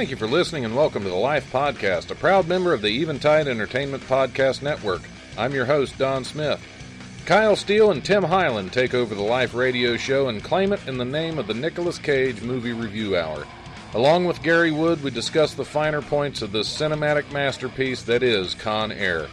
Thank you for listening and welcome to the Life Podcast, a proud member of the Eventide Entertainment Podcast Network. I'm your host, Don Smith. Kyle Steele and Tim Hyland take over the Life radio show and claim it in the name of the Nicolas Cage Movie Review Hour. Along with Gary Wood, we discuss the finer points of this cinematic masterpiece that is Con Air.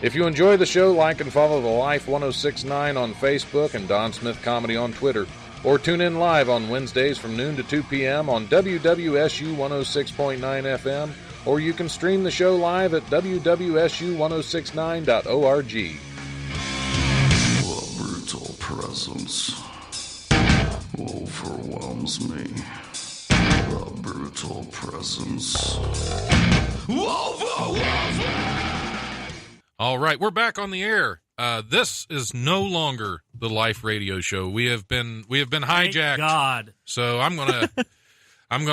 If you enjoy the show, like and follow the Life 1069 on Facebook and Don Smith Comedy on Twitter. Or tune in live on Wednesdays from noon to 2 p.m. on WWSU 106.9 FM, or you can stream the show live at wwsu1069.org. The brutal presence overwhelms me. The brutal presence overwhelms me. All right, we're back on the air. This is no longer the Life radio show. We have been hijacked. Thank God. So I'm gonna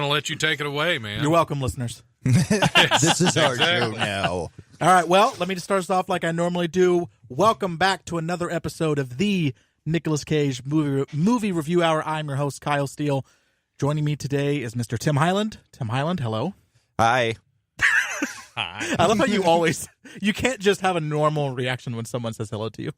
let you take it away, man. You're welcome, listeners. This is our show now. All right, well, let me just start us off like I normally do. Welcome back to another episode of the Nicolas Cage Movie Review Hour. I'm your host, Kyle Steele. Joining me today is Mr. Tim Hyland. Tim Hyland, hello. Hi. Hi. I love how you can't just have a normal reaction when someone says hello to you.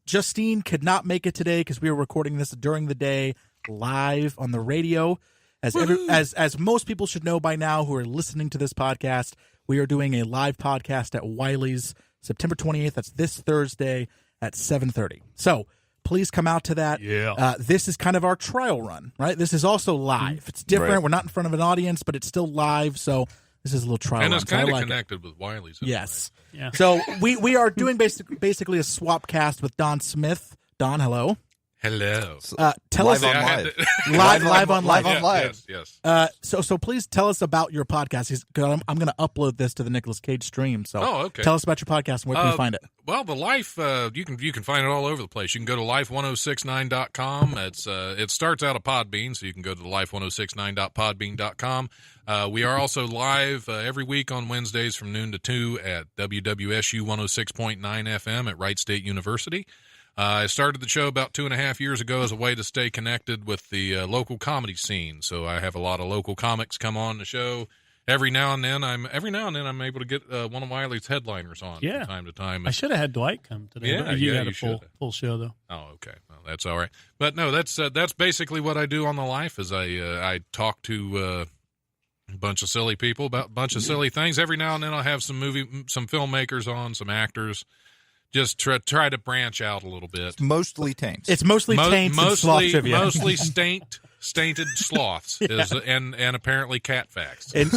Justine could not make it today because we were recording this during the day live on the radio. As most people should know by now who are listening to this podcast, we are doing a live podcast at Wiley's September 28th. That's this Thursday at 7:30. So please come out to that. Yeah. This is kind of our trial run, right? This is also live. It's different. Right. We're not in front of an audience, but it's still live. So this is a little trial and run. it's kind of connected with Wiley's. Yes. Yeah. So we are doing basically a swap cast with Don Smith. Don, hello. Hello. Tell us live on live. Yes. So please tell us about your podcast. I'm going to upload this to the Nicolas Cage stream. So okay. Tell us about your podcast and where can we find it? Well, the Life you can find it all over the place. You can go to life1069.com. It starts out of Podbean, so you can go to the life1069.podbean.com. We are also live every week on Wednesdays from noon to 2 at WWSU 106.9 FM at Wright State University. I started the show about 2.5 years ago as a way to stay connected with the local comedy scene. So I have a lot of local comics come on the show. Every now and then I'm able to get one of Wiley's headliners on from time to time. I should have had Dwight come today. Yeah, you had you a full show though. Oh, okay. Well, that's all right. But no, that's basically what I do on the Life. Is I talk to a bunch of silly people about a bunch of silly things. Every now and then I'll have some filmmakers on, some actors. Just try to branch out a little bit. It's mostly taints. It's mostly taints and sloth trivia. Mostly stainted sloths and apparently cat facts. And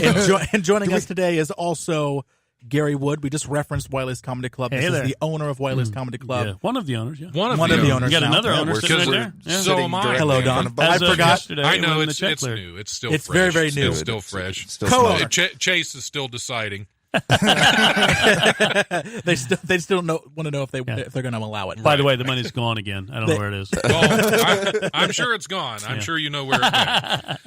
joining us today is also Gary Wood. We just referenced Wiley's Comedy Club. This is the owner of Wiley's Comedy Club. Yeah. One of the owners, yeah. One of the owners. You got now. another owner sitting right there. Yeah. So am I. Hello, Don. I forgot. I know it's new. It's still fresh. Very, very new. It's still fresh. Co-owner. Chase is still deciding. They still want to know if they're going to allow it. By the way, the money's gone again. I don't know where it is. Well, I'm sure it's gone. I'm sure you know where it went.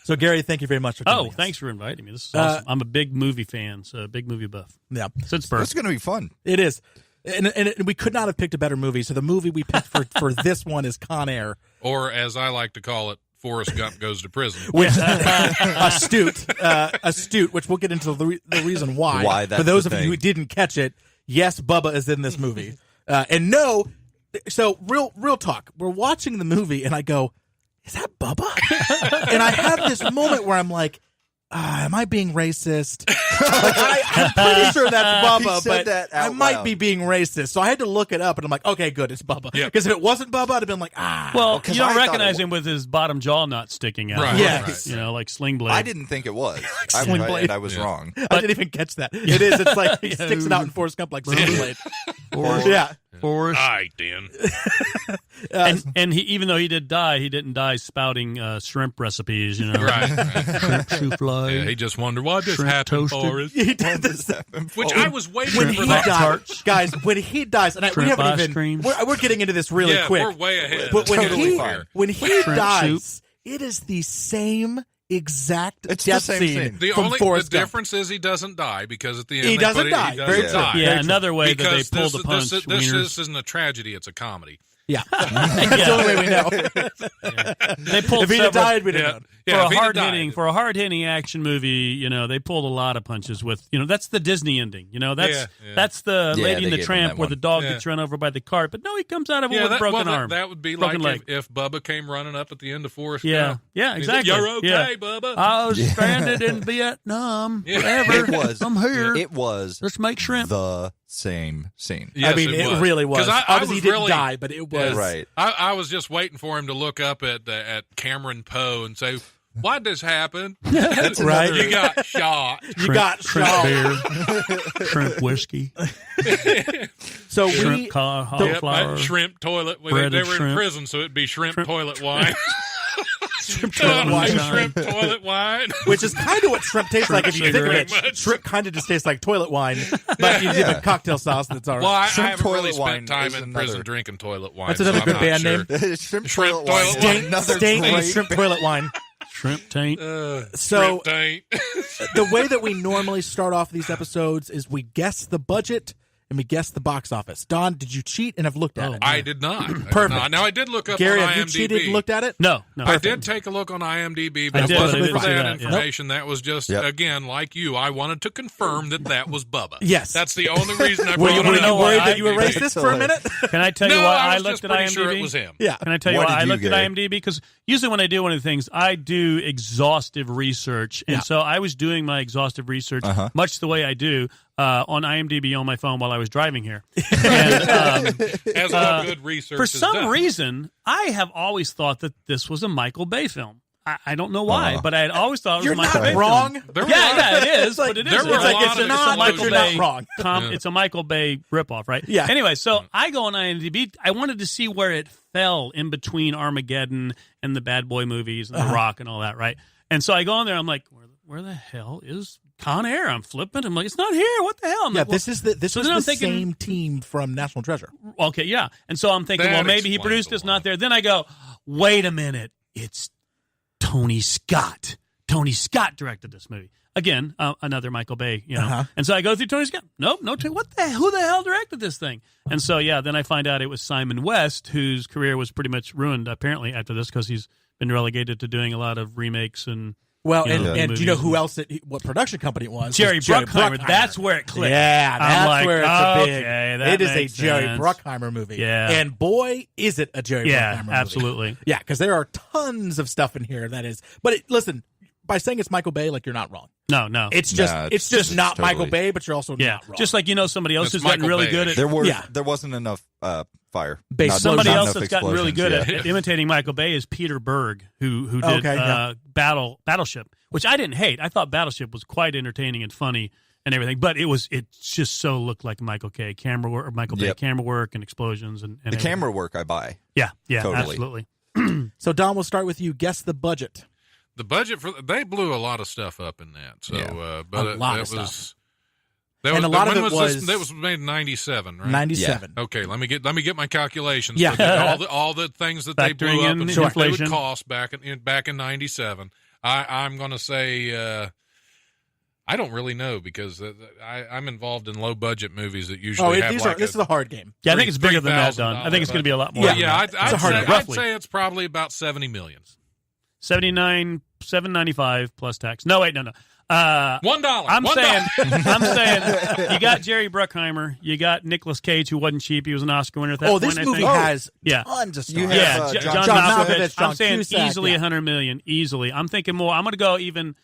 So, Gary, thank you very much for joining us. Thanks for inviting me. This is awesome. I'm a big movie fan, so a big movie buff. Yeah. Since birth. It's going to be fun. It is. And we could not have picked a better movie. So the movie we picked for this one is Con Air. Or, as I like to call it, Forrest Gump Goes to Prison. Which, astute, which we'll get into the reason why. For those of you who didn't catch it, yes, Bubba is in this movie. And no, so real talk. We're watching the movie, and I go, is that Bubba? And I have this moment where I'm like, am I being racist? I'm pretty sure that's Bubba, but I might be being racist. So I had to look it up, and I'm like, okay, good, it's Bubba. Because if it wasn't Bubba, I'd have been like, Well, you don't recognize him with his bottom jaw not sticking out. Right. Yes. You know, like Sling Blade. I didn't think it was. I was wrong. I didn't even catch that. It is. It's like he sticks it out in Forrest Gump like Sling Blade. Yeah. Forrest. Aye, Dan. And he, even though he did die, he didn't die spouting shrimp recipes, you know. Right. Shrimp souffle. Yeah, he just wondered why this happened, Forrest. He did this. Which I was waiting When for he that. dies, guys, when he dies, and we haven't even, we're getting into this really quick. We're way ahead. But when Totally he fine. when he Shrimp dies, soup. it is the same exact It's death the same scene scene. from Forrest The Gump. difference is he doesn't die because at the end He they doesn't put die. He doesn't Very true. die. Yeah, another way that they Because pull the punch. this isn't a tragedy; it's a comedy. Yeah. That's the only way we know. They pulled If he'd have died, we'd have known. For a hard hitting action movie, they pulled a lot of punches with, that's the Disney ending. That's the Lady and the Tramp where the dog gets run over by the cart. But no, he comes out of it with a broken arm. That would be broken like leg. if Bubba came running up at the end of Forrest Gump. Yeah, exactly. You're okay, Bubba. I was stranded in Vietnam. Forever. It was. I'm here. It was. Let's make shrimp. The same scene. Yes, I mean, it really was. Obviously, he didn't die, but it was. Right. I was just waiting for him to look up at Cameron Poe and say, "Why'd this happen?" That's right. You got shot. Shrimp beer, shrimp whiskey. So shrimp cauliflower, shrimp toilet. They were in shrimp. prison, so it'd be shrimp toilet wine. shrimp toilet wine. Which is kind of what shrimp tastes like if you think of it. Shrimp kind of just tastes like toilet wine, but you give it cocktail sauce that's all right. Well, I Shrimp haven't really toilet wine spent time is in another- prison drinking toilet wine. That's another so good I'm not band sure. name. Shrimp Shrimp toilet toilet wine. wine. Another Stain and great shrimp toilet wine. Shrimp taint. So Shrimp taint. the way that we normally start off these episodes is we guess the budget and we guess the box office. Don, did you cheat and have looked at it? I did not. Perfect. Now I did look up Gary, on have you IMDb. cheated and looked at it? No. I did take a look on IMDb, I but it did, wasn't but I for didn't see that that, yeah. information. That was just, again, like you, I wanted to confirm that was Bubba. Yes. That's the only reason I Were brought you, it were up. you worried on that you IMDb. erased this for a minute? Can I tell you No, why I I was looked just at pretty IMDb? sure it was him. Yeah. Can I tell you Why why did I you, looked at Gary? IMDb? Because usually when I do one of the things, I do exhaustive research. And so I was doing my exhaustive research much the way I do on IMDb on my phone while I was driving here. And, As all good research for is some done. reason, I have always thought that this was a Michael Bay film. I don't know why, but I had always thought it was You're a Michael not Bay wrong. film. There were Yeah, it is. like- But it is. there were It's a like lot it's of a not, but Michael you're not Bay wrong. It's a Michael Bay ripoff, right? Yeah. Anyway, so I go on IMDb. I wanted to see where it fell in between Armageddon and the Bad Boy movies and The Rock and all that, right? And so I go on there. I'm like, where the hell is Con Air? I'm flipping. I'm like, it's not here. What the hell? I'm Yeah, like, well, this was then I'm the thinking- same team from National Treasure. okay, yeah. And so I'm thinking, That well, maybe he explains produced a this, lot. not there. Then I go, wait a minute. It's Tony Scott. Tony Scott directed this movie. Again, another Michael Bay, And so I go through Tony Scott. Nope, no. Who the hell directed this thing? And so, then I find out it was Simon West, whose career was pretty much ruined, apparently, after this, because he's been relegated to doing a lot of remakes and... Well, You know, and do movies you know who else? What production company it was? Jerry It was Bruckheimer. That's where it clicked. Yeah, I'm that's like, where it's a big. okay, that it is a makes Jerry sense. Bruckheimer movie. Yeah. and boy, is it a Jerry Bruckheimer movie. Absolutely. Yeah, because there are tons of stuff in here that is. But listen, by saying it's Michael Bay, like you're not wrong. No. It's just Nah, it's just not totally. Michael Bay, but you're also not wrong. Just like somebody else It's who's gotten Michael really Bay. good at There wasn't enough fire. Somebody Not else enough that's gotten really good explosions, at imitating Michael Bay is Peter Berg, who did Battleship, which I didn't hate. I thought Battleship was quite entertaining and funny and everything, but it just so looked like Michael Bay camera work and explosions and The everything. camera work I buy. Yeah, Totally. absolutely. So Don, we'll start with you. Guess the budget. The budget they blew a lot of stuff up in that. So, Yeah. but A lot it of was. stuff. That And was, a lot of when it that was made in 97, right? 97. Okay, let me get my calculations. Yeah. So all the things that they Factoring blew up in and Sure. what they would inflation. cost back in 97. I'm going to say I don't really know because I'm involved in low budget movies that usually have this is a hard game. Yeah, I think it's bigger than that, Don. I think it's going to be a lot more. Well, than yeah, that. I'd say it's probably about 70 million. 795 plus tax. No, wait, no. $1. I'm saying you got Jerry Bruckheimer, you got Nicolas Cage, who wasn't cheap. He was an Oscar winner at that point. This I movie think. has Yeah. tons of stuff. You have, Yeah, John John Malkovich, Malkovich. John I'm saying Cusack, easily yeah. 100 million. Easily. I'm thinking more. I'm going to go even.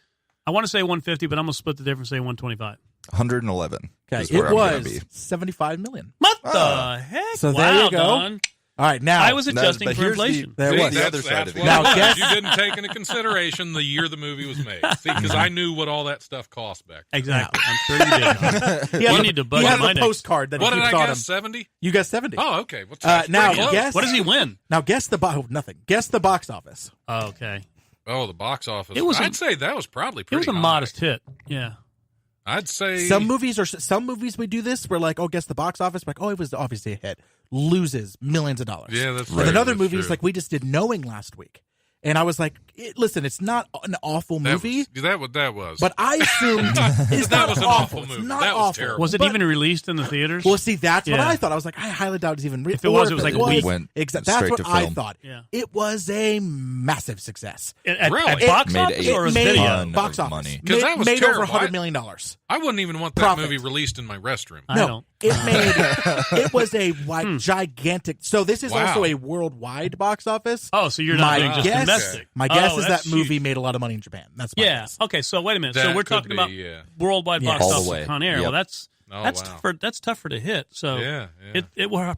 I want to say 150, but I'm going to split the difference. Say 125. 111. Okay, is where it I'm gonna was be. 75 million. What the heck? So wow, there you go. Don. All right, now I was adjusting but for here's inflation. There See, was. the other side of it. Now, Now, guess- you didn't take into consideration the year the movie was made. See, because I knew what all that stuff cost back then. Exactly. I'm sure you did. He has You a- need to he budget has my a next. postcard that What he did keeps I on guess? him. 70? You got 70. Oh, okay. Well, now pretty close. guess. What does he win? Now guess the nothing. Guess the box office. Oh, okay. Oh, the box office. It was a- I'd say that was probably It pretty was a high. modest hit. Yeah. I'd say Some movies we do this. We're like, guess the box office. We're like, it was obviously a hit. Loses millions of dollars. Yeah, that's And right. then other That's movies true. like we just did Knowing last week. And I was like, listen, it's not an awful movie. That was. But I assumed it's that not was an awful. awful It's movie. not That was awful. terrible. Was it even released in the theaters? Well, see, that's what Yeah. I thought. I was like, I highly doubt it's even If it was, it was like a week. Went That's straight what to I film. thought. Yeah. It was a massive success. At Really? box Made office a or as made video? ton box of office. money. 'Cause that was made over terrible. $100 million. I wouldn't even want that Profit. movie released in my restroom. I No, don't. it made it was a gigantic. So this is Wow. also a worldwide box office. Oh, so you're not being just guess, domestic. My guess Oh, is that that's movie huge. made a lot of money in Japan. That's my Yeah. guess. Okay. So wait a minute. That So we're could talking be, about yeah. worldwide Yes. box All the office way. with Con Air. Yep. Well, that's wow. That's tougher to hit. So Yeah. it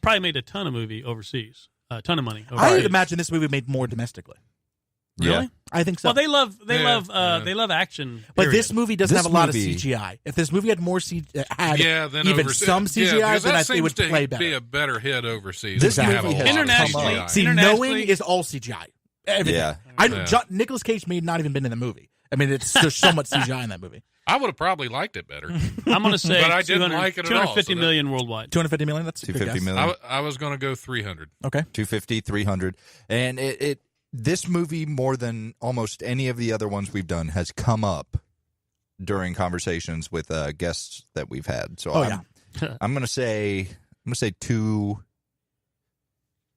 probably made a ton of movie overseas. A ton of money. I overseas. would imagine this movie made more domestically. Yeah. Really? I think so. Well, they love Yeah. they love action. but period. this movie doesn't This have a lot of movie- CGI. If this movie had more Then even overseas. some CGI, because then that it would seems to play be better. a better hit overseas. This than to have movie a has lot of internationally- CGI. See, Internationally- knowing is all CGI. Everything. Yeah. Yeah. Nicolas Cage may not even been in the movie. I mean, there's so much CGI in that movie. I would have probably liked it better. I'm going to say But I didn't 200 like it at all, 250 so that- million worldwide. 250 million. That's a good 250 guess. million. I was going to go 300. Okay. 250, 300. And this movie, more than almost any of the other ones we've done, has come up during conversations with guests that we've had. So I'm going to say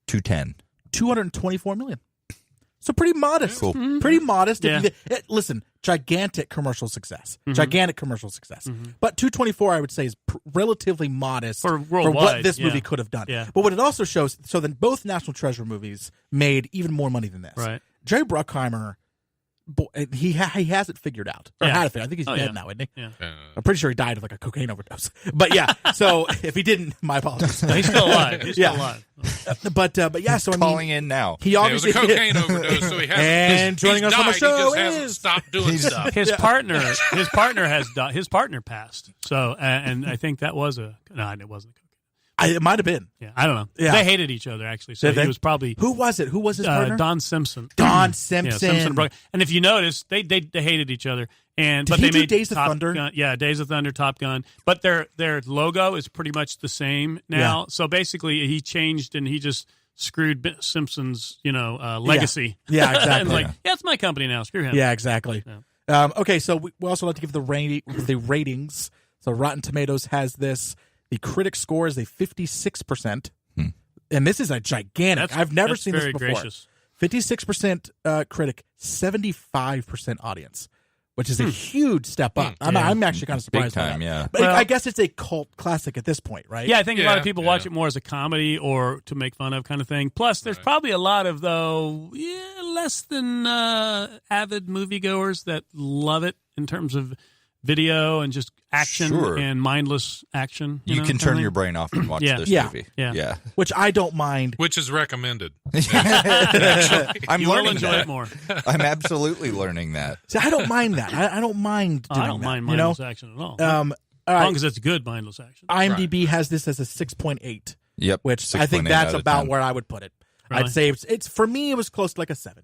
210. 224 million. So pretty modest. Cool. Pretty modest. Yeah. Listen, gigantic commercial success. Mhm. Gigantic commercial success. But 224, I would say, is relatively modest For what worldwide, this movie yeah. could have done. Yeah. But what it also shows, so then both National Treasure movies made even more money than this. Right. Jerry Bruckheimer, he has it figured out. Or Yeah. had it figured out. I think he's Oh, dead yeah. now, isn't he? Yeah. I'm pretty sure he died of like a cocaine overdose. But yeah, so if he didn't, my apologies. No, he's still alive. He's Yeah. still alive. But yeah, so I mean, Calling in now. he It was obviously a cocaine overdose, so he hasn't. And joining he's us on the died, show he just hasn't is- stopped doing stuff. His partner has died. His partner passed. So and I think that was it wasn't. It might have been. Yeah, I don't know. Yeah. They hated each other actually. So Did they? he was probably Who was it? Who was his partner? Don Simpson. Don Yeah, Simpson. Simpson and Bruck. And if you notice, they hated each other. And Did but he they do made Days of Top Thunder? Gun, yeah, Days of Thunder, Top Gun. But their logo is pretty much the same now. Yeah. So basically, he changed and he just screwed Simpson's legacy. Yeah, and exactly. like, yeah, it's my company now. Screw him. Yeah, exactly. Okay, so we also like to give the ratings. So Rotten Tomatoes has this. The critic score is a 56%. And this is a gigantic. I've never seen this very before. gracious. 56% critic, 75% audience, which is a huge step up. I'm actually kind of Big surprised by time, that. yeah. But Well- I guess it's a cult classic at this point, right? Yeah, I think a lot of Yeah, people yeah. watch it more as a comedy or to make fun of kind of thing. Plus, there's probably a lot of, less than avid moviegoers that love it in terms of video and just action Sure. and mindless action. You know, can kind turn of your thing. brain off and watch Yeah. this Yeah. movie. Yeah. Yeah. Which I don't mind. Which is recommended. I'm You will learning enjoy that. it more. I'm absolutely learning that. See, I don't mind that. I don't mind doing I don't that, mind you know? mindless action at all. All as right. long as it's good mindless action. IMDb has this as a 6.8, Yep. which I think 6.8 that's out of about 10. where I would put it. Really? I'd say it's for me, it was close to like a 7.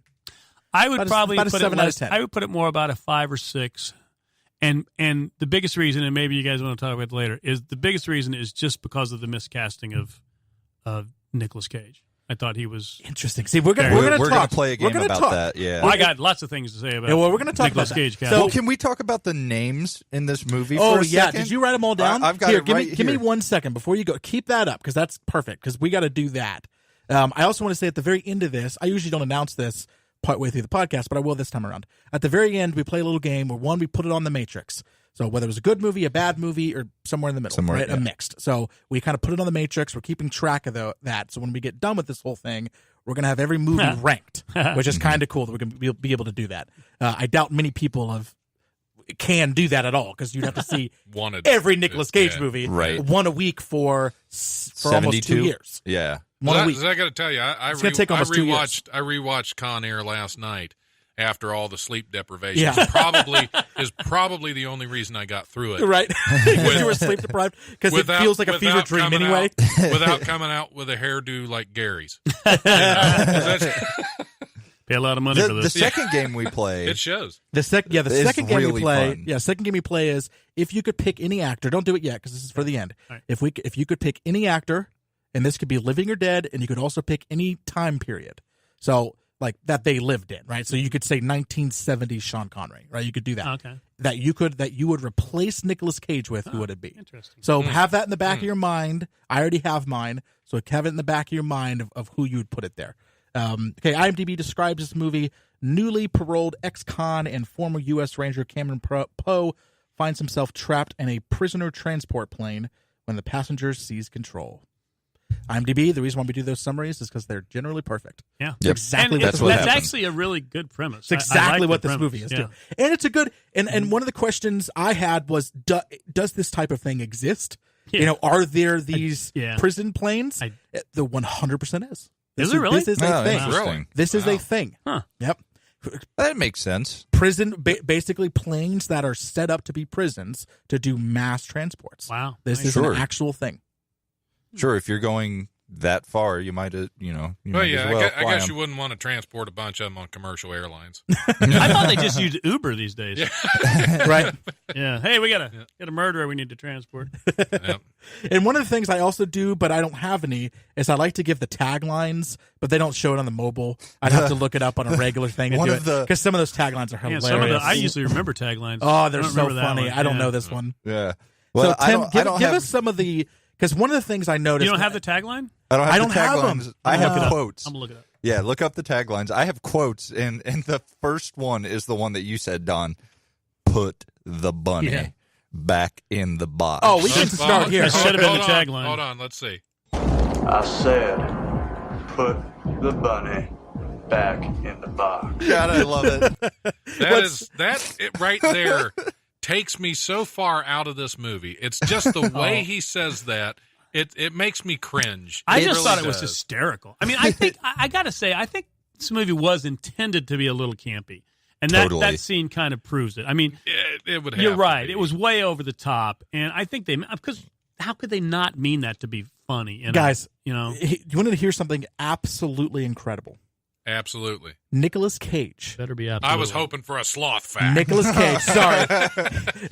I would about a- probably about a put 7 it out of less. 10. I would put it more about a 5 or 6. And the biggest reason, and maybe you guys want to talk about it later, is the biggest reason is just because of the miscasting of Nicolas Cage. I thought he was. Interesting. See, we're gonna We're talk. gonna play a We're game gonna about talk. that. Yeah. Well, I got lots of things to say about. Yeah, well, we're gonna talk Nicolas about that. Cage. So- casting. Well, can we talk about the names in this movie? Oh for a yeah, second? did you write them all down? I've got here, it give right me, Give me here. 1 second before you go. Keep that up because that's perfect. Because we got to do that. I also want to say at the very end of this, I usually don't announce this partway through the podcast, but I will this time around. At the very end, we play a little game where we put it on the Matrix. So whether it was a good movie, a bad movie, or somewhere in the middle, right? yeah. A mixed. So we kind of put it on the Matrix. We're keeping track of that. So when we get done with this whole thing, we're going to have every movie ranked, which is kind of cool that we're going to be able to do that. I doubt many people can do that at all because you'd have to see every Nicolas Cage movie, Right. one a week for almost 2 years. Yeah. One a week. I got to tell you, I It's gonna take almost 2 years. I rewatched Con Air last night after all the sleep deprivation. Yeah. is probably the only reason I got through it. Right, because you were sleep deprived. Because it feels like a fever without dream coming anyway. without coming out with a hairdo like Gary's. Pay a lot of money for The this. second game we play. It shows. The second game really we play. fun. Yeah, second game we play is if you could pick any actor. Don't do it yet because this is for the end. Right. If you could pick any actor, and this could be living or dead, and you could also pick any time period. So like that they lived in, right? So you could say 1970s Sean Connery, right? You could do that. Okay. That you would replace Nicolas Cage with, who would it be? Interesting. So have that in the back of your mind. I already have mine, so have it in the back of your mind of who you would put it there. Okay, IMDb describes this movie: newly paroled ex-con and former U.S. Ranger Cameron Poe finds himself trapped in a prisoner transport plane when the passenger seize control. IMDb, the reason why we do those summaries is because they're generally perfect. Yeah. It's exactly and what that's actually a really good premise. It's exactly what this premise. movie is, too. And it's a good, and one of the questions I had was, does this type of thing exist? Yeah. You know, are there these yeah. prison planes? The 100% is. Is it really? This is a thing. Interesting. This is a thing. Huh. Yep. That makes sense. Prison, basically planes that are set up to be prisons to do mass transports. Wow. This is an actual thing. Sure, if you're going that far, you might, you know. Well, might yeah, as well I guess fly you wouldn't want to transport a bunch of them on commercial airlines. I thought they just used Uber these days. Yeah. Right? Yeah. Hey, we got a murderer we need to transport. Yep. And one of the things I also do, but I don't have any, is I like to give the taglines, but they don't show it on the mobile. I'd have to look it up on a regular thing to do it, because some of those taglines are hilarious. I usually remember taglines. Oh, they're so funny. I don't know this one. Yeah. Well, so, Tim, give us some of the... Because one of the things I noticed... You don't have the tagline? I don't have them. I have quotes. I'm going to look it up. Yeah, look up the taglines. I have quotes, and the first one is the one that you said, Don. Put the bunny back in the box. Oh, we can start here. That should have been the tagline. Hold on, let's see. I said, put the bunny back in the box. God, I love it. That right there takes me so far out of this movie. It's just the way he says that. It makes me cringe. I just thought it was hysterical. I mean, I think I got to say, I think this movie was intended to be a little campy, and that scene kind of proves it. I mean, it would. Have you're right. To be. It was way over the top, and I think because how could they not mean that to be funny? Guys, you wanted to hear something absolutely incredible. Absolutely. Nicolas Cage. Better be absolutely. I was hoping for a sloth fact. Nicolas Cage. Sorry.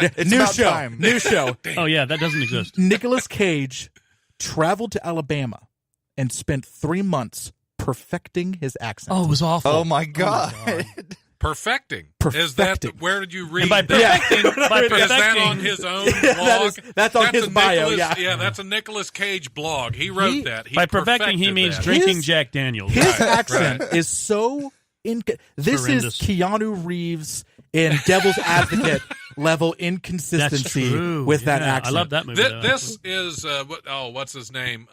It's new about show. time. New show. Oh, yeah, that doesn't exist. Nicolas Cage traveled to Alabama and spent 3 months perfecting his accent. Oh, it was awful. Oh, my God. Perfecting. Is Perfecting. that where did you read And by that? perfecting, Is that on his own blog? That's on his bio, yeah, that's a Nicolas Cage blog. He wrote that. By perfecting, he means drinking Jack Daniels. His accent is so... This horrendous. is Keanu Reeves in Devil's Advocate level inconsistency with that accent. I love that movie. This is what's his name?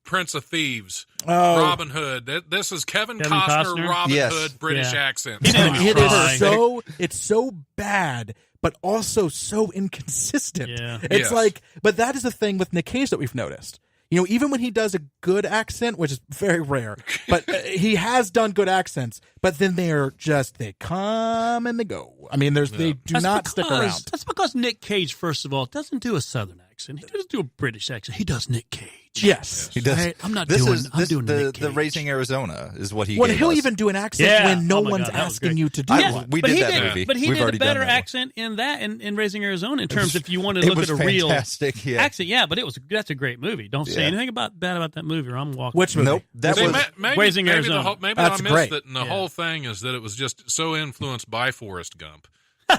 Prince of Thieves, Robin Hood. This is Kevin Costner, Robin Hood, British accent. It's so bad, but also so inconsistent. Yeah. It's like, but that is the thing with Nick Cage that we've noticed. You know, even when he does a good accent, which is very rare, but he has done good accents, but then they come and they go. I mean, they do not stick around. That's because Nick Cage, first of all, doesn't do a Southern accent. He doesn't do a British accent. He does Nick Cage. Yes. He does. Right? I'm doing Nick Cage. The Raising Arizona is what he Well, gave he'll us. even do an accent when no one's asking you to do one. We did that movie. But he We've did a already done better that one. accent in that in Raising Arizona in terms if you want to look at a real fantastic, accent. Yeah, but that's a great movie. Don't say anything bad about that movie or I'm walking. Which movie? Nope. That was Raising Arizona. Maybe That's I missed great. it, and the whole thing is that it was just so influenced by Forrest Gump.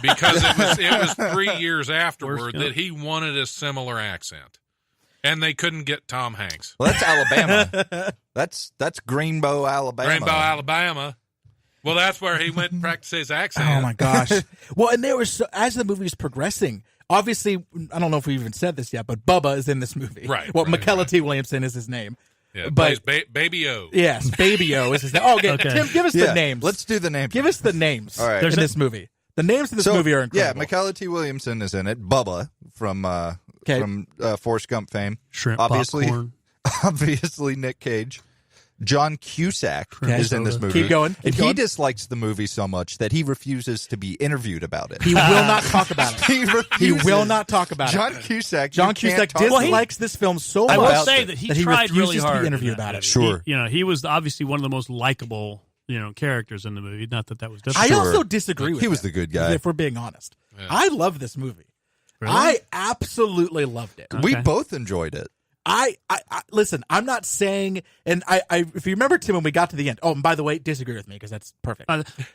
Because it was 3 years afterward that he wanted a similar accent. And they couldn't get Tom Hanks. Well, that's Alabama. that's Greenbow, Alabama. Greenbow, Alabama. Well, that's where he went and practiced his accent. Oh, my gosh. Well, and as the movie's progressing, obviously, I don't know if we even said this yet, but Bubba is in this movie. Right. Well, Macaulay T. Williamson is his name. Yeah, but Baby O. Yes, Baby O is his name. Oh, okay. Tim, give us the names. Let's do the names. Give us the names All right. in this movie. The names in this movie are incredible. Yeah, Macaulay T. Williamson is in it. Bubba from Forrest Gump fame. Shrimp obviously, popcorn. Obviously, Nick Cage. John Cusack is in this movie. Keep going. He dislikes the movie so much that he refuses to be interviewed about it. He will not talk about it. He will not talk about John it. Cusack dislikes this film so much. I will say that he tried really refuses hard to be interviewed about it. Sure. He was obviously one of the most likable characters in the movie. Not that was difficult. I also disagree with He was him, the good guy. if we're being honest. Yeah. I love this movie. Really? I absolutely loved it. We both enjoyed it. I listen, I'm not saying, and I if you remember, Tim, when we got to the end, and by the way, disagree with me because that's perfect.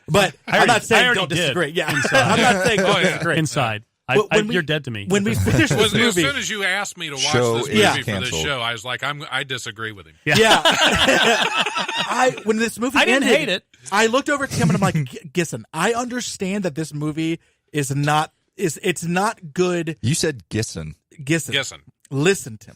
But I'm not saying don't disagree. Yeah. I'm not saying don't disagree. Inside. You're dead to me. When we finish this movie, as soon as you asked me to watch this movie for this show, I was like, I disagree with him. Yeah. When this movie I didn't hate it. I looked over at Tim and I'm like, Gisson, I understand that this movie it's not good. You said Gisson. Gisson. Listen, Tim.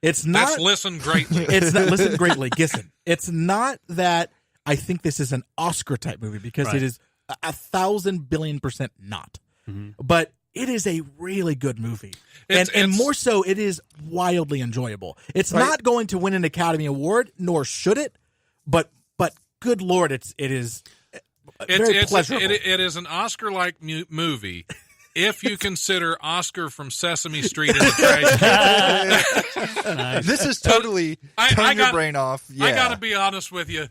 It's not. That's listen greatly. It's not listen greatly, Gisson. It's not that I think this is an Oscar type movie because it is 1,000 billion% not. Mm-hmm. But it is a really good movie. And more so, it is wildly enjoyable. It's not going to win an Academy Award, nor should it. But good Lord, it is very pleasurable. It is an Oscar-like movie. If you consider Oscar from Sesame Street in the trash. Nice. This is totally turn your brain off. Yeah. I got to be honest with you.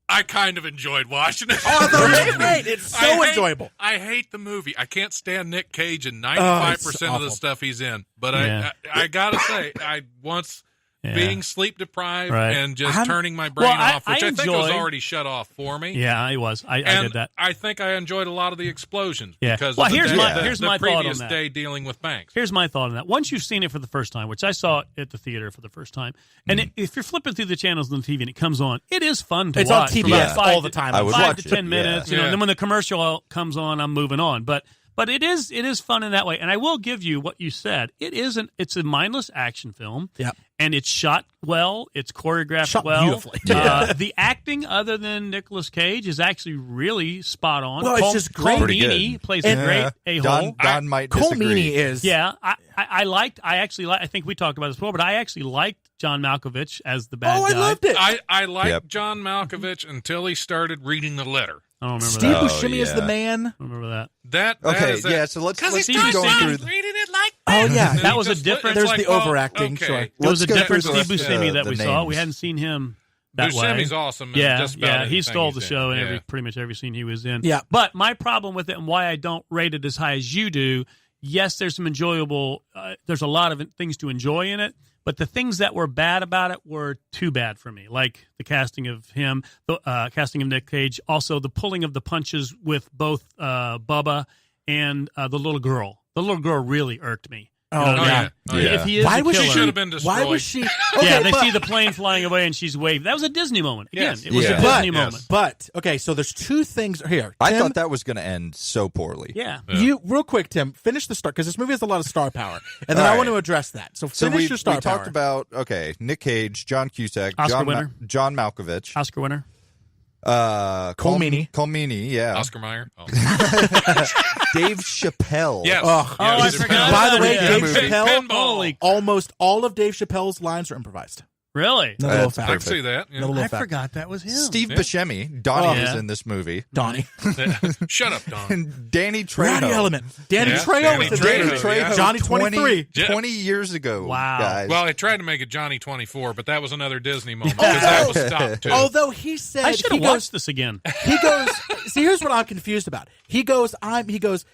I kind of enjoyed watching it. Oh, it's great. It's so enjoyable. I hate the movie. I can't stand Nick Cage and 95% of the stuff he's in. But I got to say, being sleep deprived and just turning my brain off, which I think was already shut off for me. Yeah, it was. I did that. I think I enjoyed a lot of the explosions because here's my the thought previous on that. day dealing with banks. Here's my thought on that. Once you've seen it for the first time, which I saw at the theater for the first time, and if you're flipping through the channels on the TV and it comes on, it is fun to watch. It's on TBS all the time. I would 5 watch to 10 minutes, and then when the commercial comes on, I'm moving on. But it is fun in that way. And I will give you what you said. It's a mindless action film. Yep. And it's shot well. It's choreographed well. Beautifully. The acting, other than Nicolas Cage, is actually really spot on. Well, it's just great. Cole Meany plays a great a-hole. Don might disagree. Cole Meany is. Yeah. I think we talked about this before, but I actually liked John Malkovich as the bad guy. I loved it. I liked John Malkovich until he started reading the letter. I don't remember Steve that. Buscemi is the man. I remember that. So let's keep going through. Reading it like that. Oh yeah, that was a different. There's the overacting. Okay. Sure, it was a different Steve the Buscemi that we saw. names. We hadn't seen him that way. Buscemi's awesome. He stole the show in pretty much every scene he was in. Yeah, but my problem with it and why I don't rate it as high as you do. Yes, there's some enjoyable. There's a lot of things to enjoy in it. But the things that were bad about it were too bad for me, like the casting of him, the casting of Nick Cage, also the pulling of the punches with both Bubba and the little girl. The little girl really irked me. If he is why was she should have been destroyed. Why was she? They see the plane flying away and she's waving. That was a Disney moment. Again, it was a Disney moment. But okay, so there's two things here. I thought that was going to end so poorly. Yeah. You real quick, Tim, finish the star because this movie has a lot of star power, and then I want to address that. So finish your star power. We talked about Nick Cage, John Cusack, Oscar winner. John Malkovich, Oscar winner. Cole Meany, yeah. Oscar Mayer. Oh. Dave Chappelle. Yes. I forgot. By the way, Dave Chappelle. Almost all of Dave Chappelle's lines are improvised. Really? Another I can see that. Yeah. I forgot that was him. Steve Buscemi, Donnie is in this movie. Donnie. Shut up, Don. And Danny Trejo. Rowdy Element. Danny Trejo was Danny the Trejo. Johnny 23. 20 years ago. Wow. Guys. Well, I tried to make it Johnny 24, but that was another Disney moment because that was stopped too. Although he said I should have watched this again. He goes. See, here's what I'm confused about. He goes.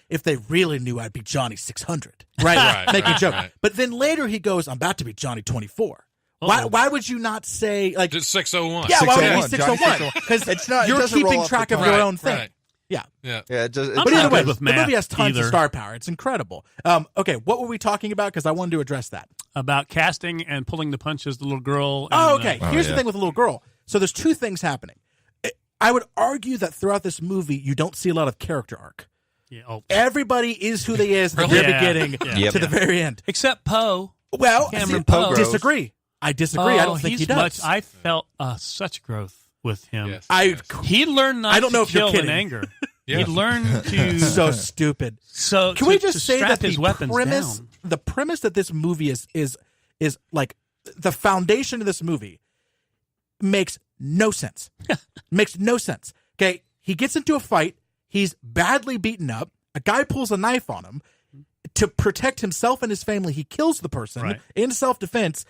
If they really knew I'd be Johnny 600, right? Making a joke. Right. But then later he goes, I'm about to be Johnny 24. Why would you not say like just 601? Yeah, why would it be 601? 601? Because it's not. You're keeping track of your own thing. Right. Yeah. It does, But either way, the movie has tons either. of star power. It's incredible. Okay, what were we talking about? Because I wanted to address that. About casting and pulling the punches, the little girl. Okay. Here's the thing with the little girl. So there's two things happening. I would argue that throughout this movie, you don't see a lot of character arc. Yeah. Everybody is who they is at the very beginning to the very end. Except Poe. Well, Cameron Poe. Disagree. I disagree. I don't think he does. I felt such growth with him. Yes. He learned not to kill in kidding. anger. Yes. He learned to so stupid. So can we just say that his weapons down? The premise that this movie is like the foundation of this movie makes no sense. Makes no sense. Okay, he gets into a fight. He's badly beaten up. A guy pulls a knife on him. To protect himself and his family, he kills the person in self-defense,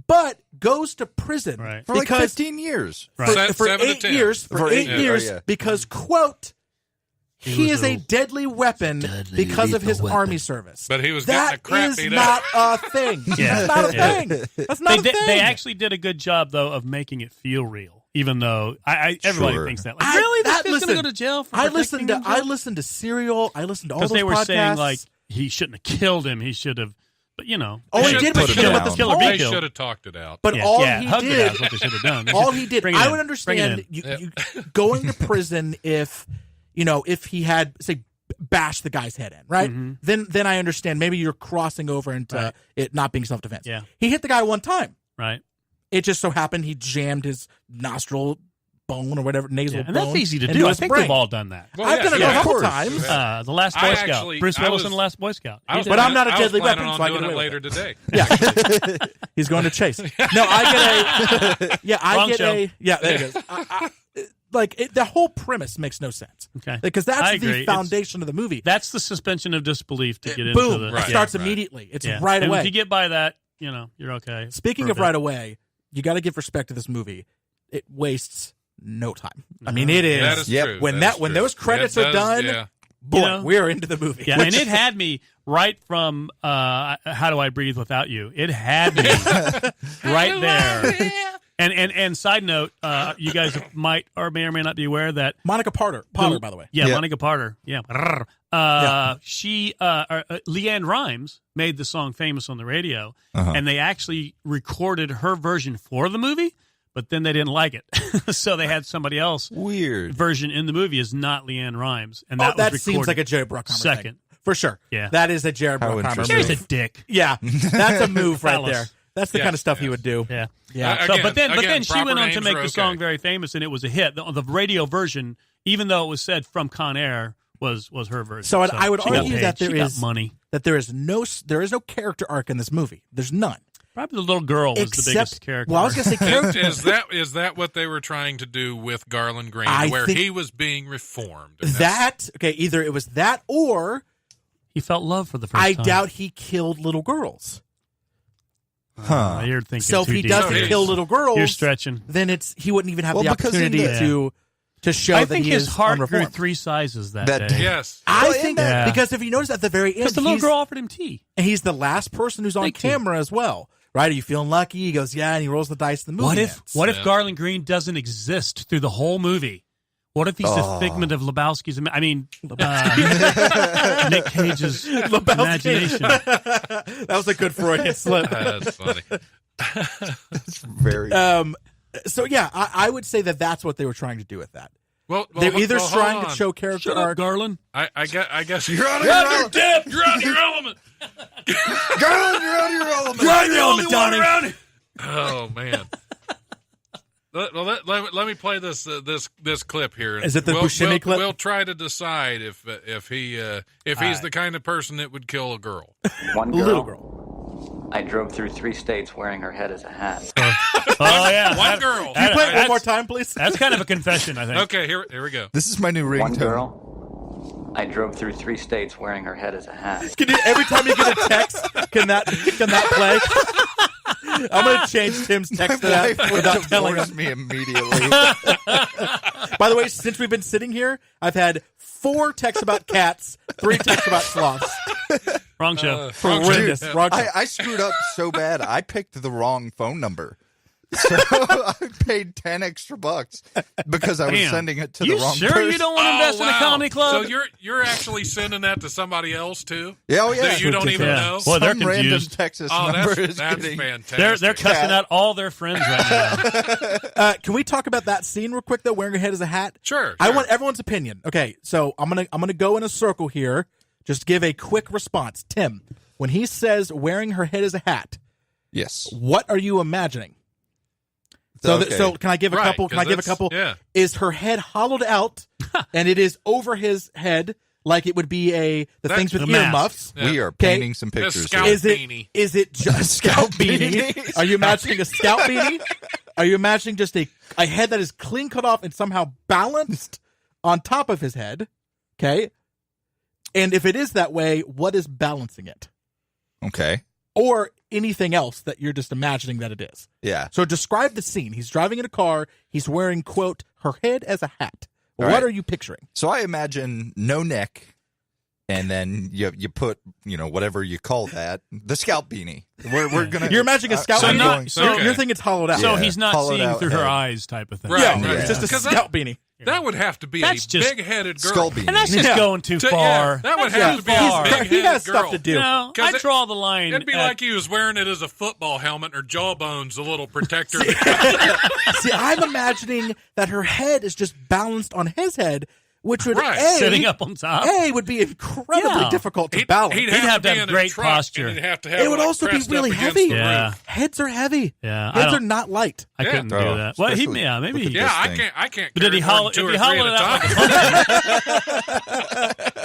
but goes to prison for like 15 years. For 8 years. For 8 years, because, quote, He is a deadly weapon because of his army service. But he was getting the crap beat up. That is not a thing. That's not a thing. That's not a thing. They actually did a good job, though, of making it feel real. Even though everybody thinks that. Like, really? This kid's going to go to jail for I listened to Serial. I listened to all those podcasts. Because they were saying, like, he shouldn't have killed him. He should have... But, you know. All he did was kill They should have talked it out. But all he did... That's what they should have done. All he did... I would understand you going to prison if he had, say, bashed the guy's head in, right? Mm-hmm. Then I understand. Maybe you're crossing over into it not being self-defense. Yeah. He hit the guy one time. Right. It just so happened he jammed his nostril bone or whatever, nasal bone. And that's easy to do. I think we've all done that. Well, I've done it a couple times. The Last Boy Scout. Bruce Willis in The Last Boy Scout. But I'm not a deadly weapon, so I get it away later today. Yeah. He's going to Chase. No, I get a... Yeah, I get a... Yeah, there it is. The whole premise makes no sense. Okay. Because that's the foundation of the movie. That's the suspension of disbelief to get into the... Boom. It starts immediately. It's right away. And if you get by that, you're okay. Speaking of right away, you got to give respect to this movie. It wastes no time. I mean, it is. That is true. When those credits are done, boy, we're into the movie. Yeah, and it had me right from How Do I Breathe Without You? It had me right there. And side note, you guys might or may not be aware that Monica Potter, by the way. Yeah, Monica Potter. Yeah. She Leanne Rimes made the song famous on the radio, and they actually recorded her version for the movie, but then they didn't like it, so they had somebody else. Weird version in the movie is not Leanne Rimes, and that seems like a Jerry Bruckheimer second thing. For sure. Yeah, that is a Jerry Bruckheimer move. Here's a dick. Yeah, that's a move right there. That's the kind of stuff he would do. Yeah. Again, but then she went on to make the song very famous, and it was a hit. The radio version, even though it was said from Con Air, was her version. So I would argue that there is no character arc in this movie. There's none. Probably the little girl was the biggest character. Well, I was going to say character. Is that what they were trying to do with Garland Green, where he was being reformed? Either it was that or he felt love for the first time. I doubt he killed little girls. You're thinking so if he doesn't kill little girls, you're stretching. Then he wouldn't even have the opportunity to show that he is unreformed. I think his heart grew 3 sizes that day. Yes. I think that because if you notice at the very end, because the little girl offered him tea. And he's the last person who's on camera as well. Right? Are you feeling lucky? He goes, yeah, and he rolls the dice in the movie. What if Garland Green doesn't exist through the whole movie? What if he's a figment of Lebowski's? Nick Cage's imagination. That was a good Freudian slip. That's funny. That's very. So yeah, I would say that's what they were trying to do with that. Well, they're either trying to show character Shut arc. Up, Garland. I guess you're out of your element. You're out of your element. Garland, you're out of your element. You're out of your element, Donnie. Oh man. Let me play this clip here. Is it the Buscemi clip? We'll try to decide if he's the kind of person that would kill a girl. One girl. Little girl. I drove through 3 states wearing her head as a hat. Oh yeah, one girl. Can you play it one more time, please? That's kind of a confession, I think. Okay, here we go. This is my new ringtone. One girl. I drove through 3 states wearing her head as a hat. Can you, every time you get a text, can that play? I'm going to change Tim's text to that without telling him. Me immediately. By the way, since we've been sitting here, I've had 4 texts about cats, 3 texts about sloths. Wrong show. Horrendous. Wrong show. I screwed up so bad. I picked the wrong phone number. So I paid $10 extra because I was sending it to the wrong person. You don't want to invest in a comedy club? So you're actually sending that to somebody else too? Yeah, That you don't even know? Well, they're Some random confused. Texas number is that's getting... fantastic. They're cussing out all their friends right now. Can we talk about that scene real quick though? Wearing her head as a hat. Sure. I want everyone's opinion. Okay, so I'm gonna go in a circle here. Just give a quick response. Tim, when he says wearing her head as a hat, Yes. what are you imagining? So can I give a couple? Can I give a couple? Yeah. Is her head hollowed out, and it is over his head like it would be the things with earmuffs? Yeah. We are painting some pictures. Scout Is beanie. it just a scout beanie? Are you imagining a scout beanie? Are you imagining just a head that is clean cut off and somehow balanced on top of his head? Okay. And if it is that way, what is balancing it? Okay. Or anything else that you're just imagining that it is. Yeah. So describe the scene. He's driving in a car. He's wearing, quote, her head as a hat. What are you picturing? So I imagine no neck, and then you put whatever you call that, the scalp beanie. We're gonna. You're imagining a scalp beanie. You're thinking it's hollowed out. So he's not seeing through her eyes, type of thing. Right. It's just a scalp beanie. That would have to be That's a just big-headed girl. Skull beanie. And that's just going too far. Yeah, that would have to be a big-headed He has girl. stuff to do. No, I draw the line. It'd be like he was wearing it as a football helmet, or jawbones, a little protector. See, I'm imagining that her head is just balanced on his head, which would sitting up on top. Would be incredibly difficult to balance. He'd have to be have in great a truck, posture. and he'd have to have It would also be pressed really up against heavy. the Yeah. roof. Heads are heavy. Yeah, Heads are not light. I couldn't do that. Well, maybe he. Yeah, I can't. But did he carry more hollow? than two If he or three hollowed it at out a like time. a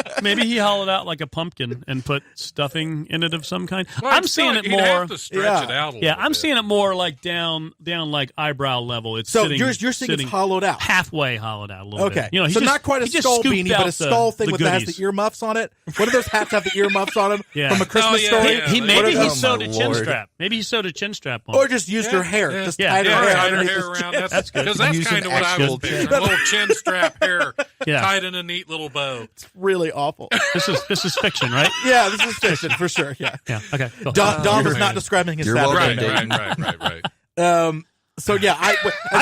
pumpkin, maybe he hollowed out like a pumpkin and put stuffing in it of some kind. Well, I'm seeing it he'd more. have to stretch it out a little I'm bit. seeing it more like down like eyebrow level. It's So sitting, you're saying it's hollowed out. halfway hollowed out a little bit. Okay. He So just- not quite a he just skull scooped beanie, but out a skull thing the that has goodies. the earmuffs on it. What do those hats have the earmuffs on them Yeah. from A Christmas Story? yeah. Maybe he Oh, sewed my a chin Lord. strap. Maybe he sewed a chin strap on. Or just used her hair. Just tied her hair Tied her underneath hair his around. chin. That's good. Because that's Use kind an of what I was actual picturing. chin. A little chin strap hair Yeah. tied in a neat little bow. Really awful. This is fiction, right? Yeah, this is fiction for sure. Yeah. Yeah. Okay. Cool. Don was not describing his You're Saturday welcome, night. Right. So yeah, I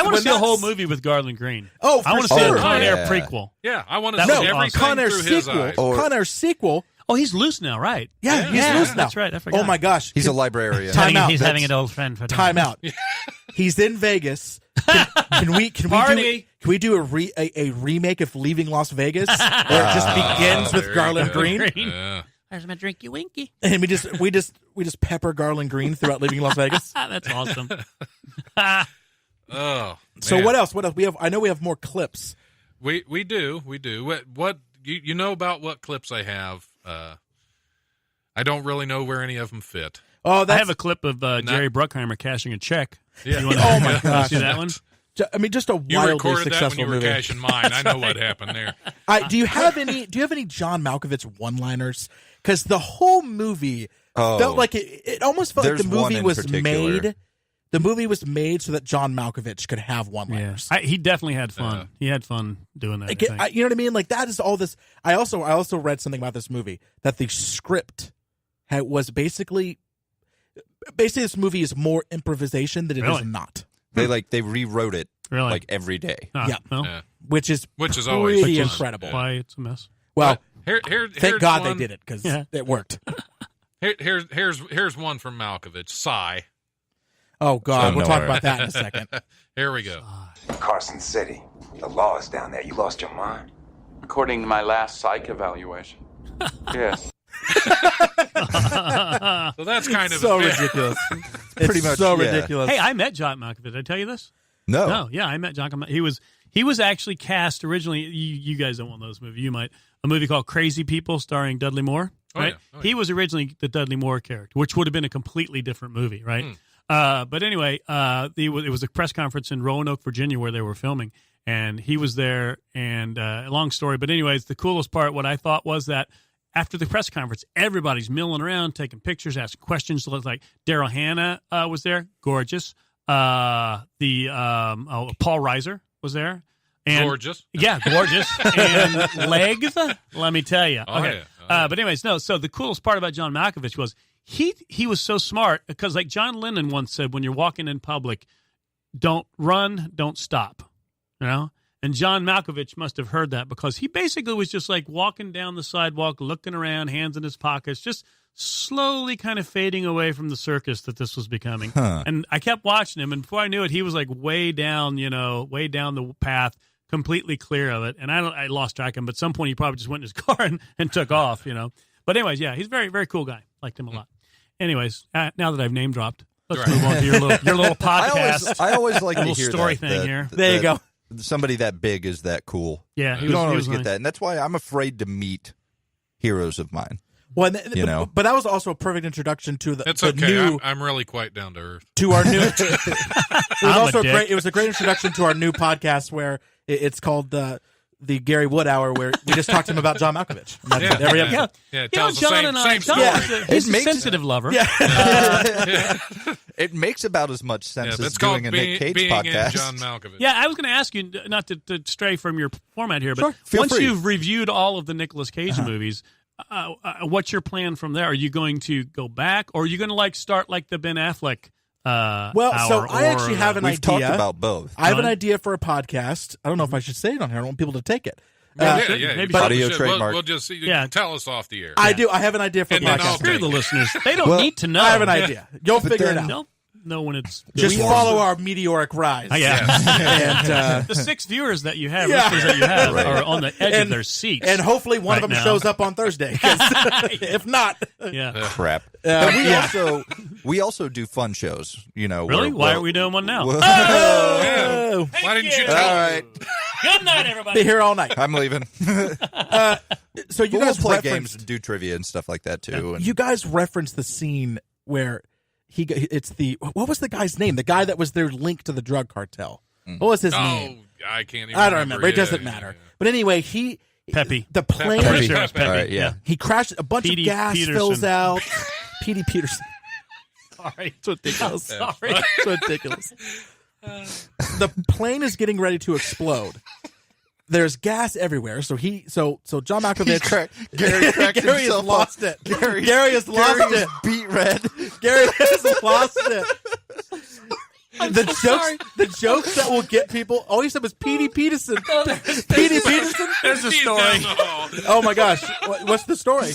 want to see a whole movie with Garland Green. Oh, I want for to see sure. a Con Air Yeah. prequel. Yeah, I want to That see would be everything Con Air through his sequel. eyes. Con Air sequel. Oh, he's loose now, right? Yeah, he's loose now. That's right. I forgot. Oh my gosh, He's a librarian. Time out. He's That's- having an old friend for Time out. He's in Vegas. Can we Party. do a remake of Leaving Las Vegas where it just begins with there Garland you go. Green, Yeah. There's my drinky winky. and we just pepper Garland Green throughout Leaving Las Vegas? That's awesome. Oh, So man. what else? What else? I know we have more clips. We do. What you know about what clips I have? I don't really know where any of them fit. Oh, I have a clip of Jerry Bruckheimer cashing a check. Yeah. You wanna- Oh my wanna gosh. see that one? I mean, just a You wildly recorded that when successful you were movie. cashing mine. I know what happened there. Do you have any John Malkovich one-liners? Because the whole movie felt like it almost felt like There's the movie one in was particular. made. The movie was made so that John Malkovich could have one-liners. He definitely had fun. He had fun doing that. I think. You know what I mean? Like that is all this. I also read something about this movie that the script was basically this movie is more improvisation than it is Really? not. They rewrote it Really? like every day. Oh, Yeah. well, Yeah. Which is always pretty fun. incredible. why it's a mess. Well, Here's thank God one, they did it because Yeah. it worked. Here's one from Malkovich. Sigh. Oh God, Oh, we'll no, talk all about that in a second. Here we go. Carson City. The law is down there. You lost your mind? According to my last psych evaluation. Yes. So that's kind of So a ridiculous. Pretty It's much, so yeah. ridiculous. Hey, I met John Malkovich. Did I tell you this? No. No, yeah, I met John Malkovich. He was actually cast originally. You guys don't want those movies. You might. A movie called Crazy People starring Dudley Moore. Oh, Right? yeah. Oh, yeah. He was originally the Dudley Moore character, which would have been a completely different movie, right? But anyway, it was a press conference in Roanoke, Virginia, where they were filming, and he was there. And long story, but anyways, the coolest part, what I thought was that after the press conference, everybody's milling around, taking pictures, asking questions. Like Daryl Hannah was there, gorgeous. Paul Reiser was there. And, gorgeous. Yeah, gorgeous. And legs, let me tell you. Oh, Okay. yeah. Oh, yeah. But anyways, no. So the coolest part about John Malkovich was he was so smart because, like John Lennon once said, when you're walking in public, don't run, don't stop. You know? And John Malkovich must have heard that because he basically was just like walking down the sidewalk, looking around, hands in his pockets, just slowly kind of fading away from the circus that this was becoming. And I kept watching him, and before I knew it, he was like way down the path, completely clear of it. And I lost track of him, but at some point he probably just went in his car and took off, you know. But anyways, yeah, he's a very, very cool guy. Liked him a lot. Anyways, now that I've name dropped, let's move on to your little podcast. I always like to little hear story that, thing here. There you go. Somebody that big is that cool. Yeah, You don't always get that, and that's why I'm afraid to meet heroes of mine. Well, You know. but that was also a perfect introduction to It's the okay. new I'm really quite down to earth. to our new. It was I'm a also dick. great. It was a great introduction to our new podcast where it's called the Gary Wood hour where we just talked to him about John Malkovich. Every episode. Yeah, it tells John the same story. He's a sensitive lover. Yeah. It makes about as much sense as it's doing a being, Nick Cage being podcast. in John Malkovich. Yeah, I was going to ask you, not to stray from your format here, but Sure, feel once free. you've reviewed all of the Nicolas Cage movies, what's your plan from there? Are you going to go back, or are you going to start like the Ben Affleck hour? So I actually have an We've idea. talked about both. I have an idea for a podcast. I don't know if I should say it on here. I don't want people to take it. maybe audio We'll trademark. just tell us off the air. I do. I have an idea for a And then I'll podcast. Screw the listeners. They don't need to know. I have an idea. You'll figure it out. They'll know when it's Just follow our meteoric rise. And the 6 viewers that you have, listeners that you have, are on the edge of their seats. And hopefully one of them now. shows up on Thursday. 'Cause if not, Crap. But we also do fun shows. Really? Why aren't we doing one now? oh, Why didn't you All tell us? right. Good night, everybody. be here all night. I'm leaving. So you We'll guys play referenced, games and do trivia and stuff like that too. And You guys referenced the scene where what was the guy's name? The guy that was their link to the drug cartel. What was his name? I can't even I don't remember. It Yeah, doesn't matter. But anyway, Peppy. the plane, Pretty sure it's Peppy. All right, yeah. he crashed. A bunch Petey of gas Peterson. fills out. Petey Peterson. Sorry. It's ridiculous. Sorry. It's ridiculous. The plane is getting ready to explode. There's gas everywhere. So John Malkovich, Gary has lost it. Gary has lost it. Beat red. Gary has lost it. The jokes that will get people. All he said was Petey Peterson. Petey Peterson. There's a He's story. down the hall. Oh my gosh, what's the story?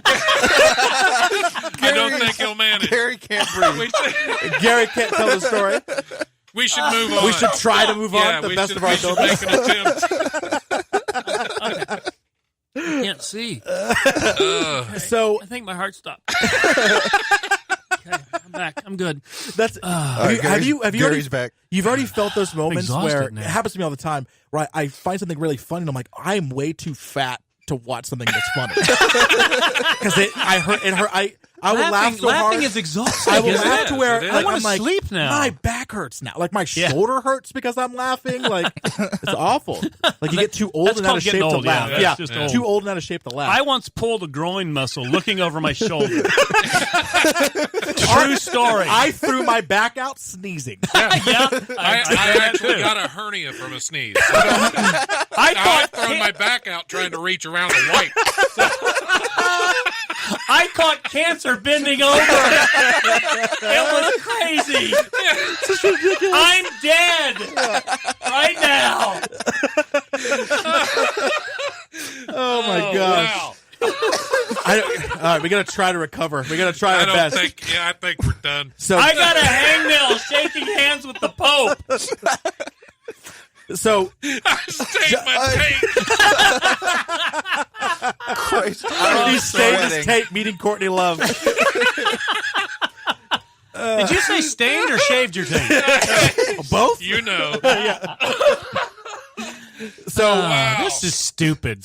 I don't think he'll manage. Gary can't breathe. Gary can't tell the story. We should move on. We should try to move on. The we best should, of our we should make abilities. an attempt. I can't see. So I think my heart stopped. Okay, I'm back. I'm good. that's have you Gary's already, back. You've already felt those moments exhausted where now. it happens to me all the time. Right, I find something really funny, and I'm like, I'm way too fat to watch something that's funny because I will laugh so hard. Laughing is exhausting. I will isn't laugh it? to where It is. I want I'm to like, sleep now. my back hurts now. Like my Yeah. shoulder hurts because I'm laughing. Like it's awful. Like you get too old That's and out called of shape getting to old, laugh. yeah, that's just old. Too old and out of shape to laugh. I once pulled a groin muscle looking over my shoulder. True story. I threw my back out sneezing. I actually got a hernia from a sneeze. I've thrown my back out trying to reach around a wipe. I caught cancer bending over. It was crazy. I'm dead right now. Oh my gosh. Wow. All right, we got to try to recover. We got to try our best. I think we're done. So I got a hangnail shaking hands with the Pope. So State my tape. Christ. he stayed his tape meeting Courtney Love. Did you say stained or shaved your tape? Both? You know. So Wow. This is stupid.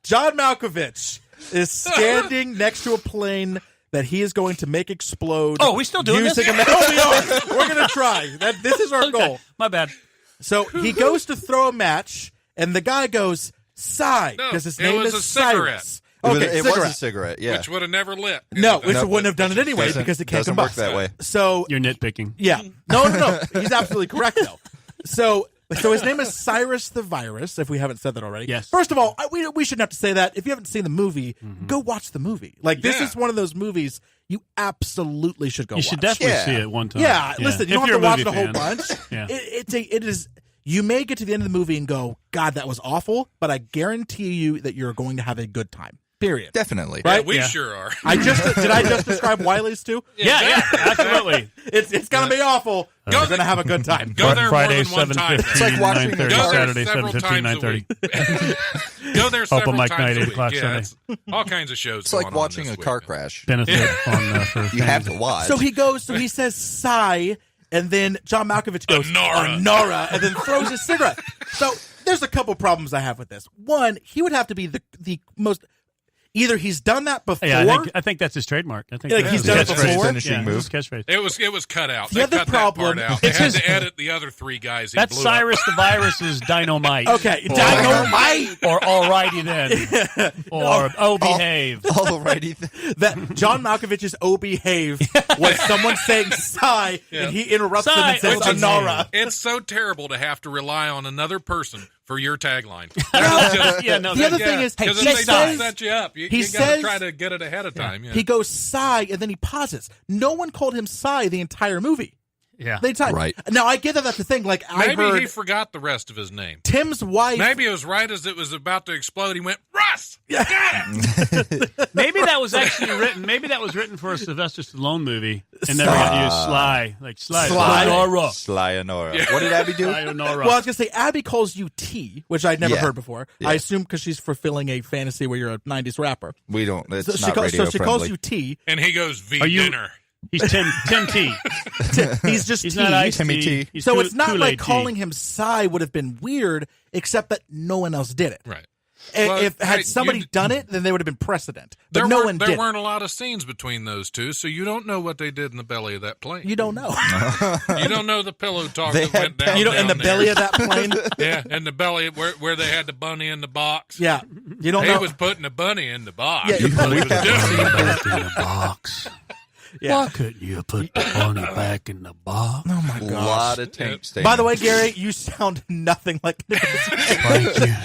John Malkovich is standing next to a plane that he is going to make explode. Oh, we still doing this? using we are. We're going to try. This is our goal. My bad. So he goes to throw a match, and the guy goes, "Sigh," No, because his it name was is a cigarette. Cyrus. It was Okay, a cigarette, yeah. Which would have never lit. No, which No, wouldn't have done it anyway Doesn't- because it can't doesn't combust. work that way. So You're nitpicking. yeah, no. He's absolutely correct though. So his name is Cyrus the Virus. If we haven't said that already, Yes. First of all, we shouldn't have to say that. If you haven't seen the movie, go watch the movie. Like this Yeah. is one of those movies you absolutely should go. You watch. should definitely Yeah. see it one time. Yeah, listen, you If don't you're have to watch movie the whole fan. bunch. Yeah. It is. You may get to the end of the movie and go, "God, that was awful," but I guarantee you that you're going to have a good time. Period. Definitely. Right? We Yeah. sure are. Did I just describe Wiley's too? Yeah, absolutely. It's gonna be awful. Go We're gonna have a good time. Go there Friday, more than one time. 7:15, It's like watching 9:30, a car. Saturday, several 7:15, times a 9:30. week. Go there several Open mic times night, a 8 week. o'clock Yeah, Sunday. it's all kinds of shows. It's like going on watching this a car weekend. crash. Benefit on for You have fans. to watch. So he says sigh, and then John Malkovich goes Nora. Nora, and then throws his cigarette. So there's a couple problems I have with this. One, he would have to be the most either he's done that before. Yeah, I think that's his trademark. I think he's done it before. Finishing move. His catchchphrase. It was cut out. The other problem, that part out. They had to edit the other 3 guys. That's Cyrus the Virus's Dynamite. Okay, Dynamite, or Alrighty Then, or Oh Behave. Alrighty. That John Malkovich's "Oh Behave" was someone saying "sigh" and he interrupts him and says "Anara." It's so terrible to have to rely on another person for your tagline. The other thing is, because they don't set you up. You got to try to get it ahead of time. Yeah. He goes sigh and then he pauses. No one called him sigh the entire movie. Yeah, right. Now I get that that's the thing. Like maybe he forgot the rest of his name. Tim's wife. Maybe it was right as it was about to explode. He went Russ. Yeah. Maybe that was actually written. Maybe that was written for a Sylvester Stallone movie, and never got to use Sly, like Sly Onora. Yeah. What did Abby do? Well, I was gonna say Abby calls you T, which I'd never heard before. Yeah. I assume because she's fulfilling a fantasy where you're a '90s rapper. We don't. It's So not radio she friendly. calls you T. And he goes dinner. He's Tim T. He's just He's T. not Ice Timmy T. He's So it's not Kool-Aid like T. calling him Psy would have been weird, except that no one else did it. Right. If had somebody done it, then there would have been precedent. But There no one did. There weren't a lot of scenes between those two, so you don't know what they did in the belly of that plane. You don't know. You don't know the pillow talk They that went had down. You know, in the down belly there. of that plane. Yeah, in the belly where they had the bunny in the box. Yeah, you don't He know. was putting the bunny in the box. Yeah, He was doing it. Back in the box. Yeah. Why couldn't you put the bunny back in the box? Oh my A gosh. lot of tank stains. By the way, Gary, you sound nothing like Thank you.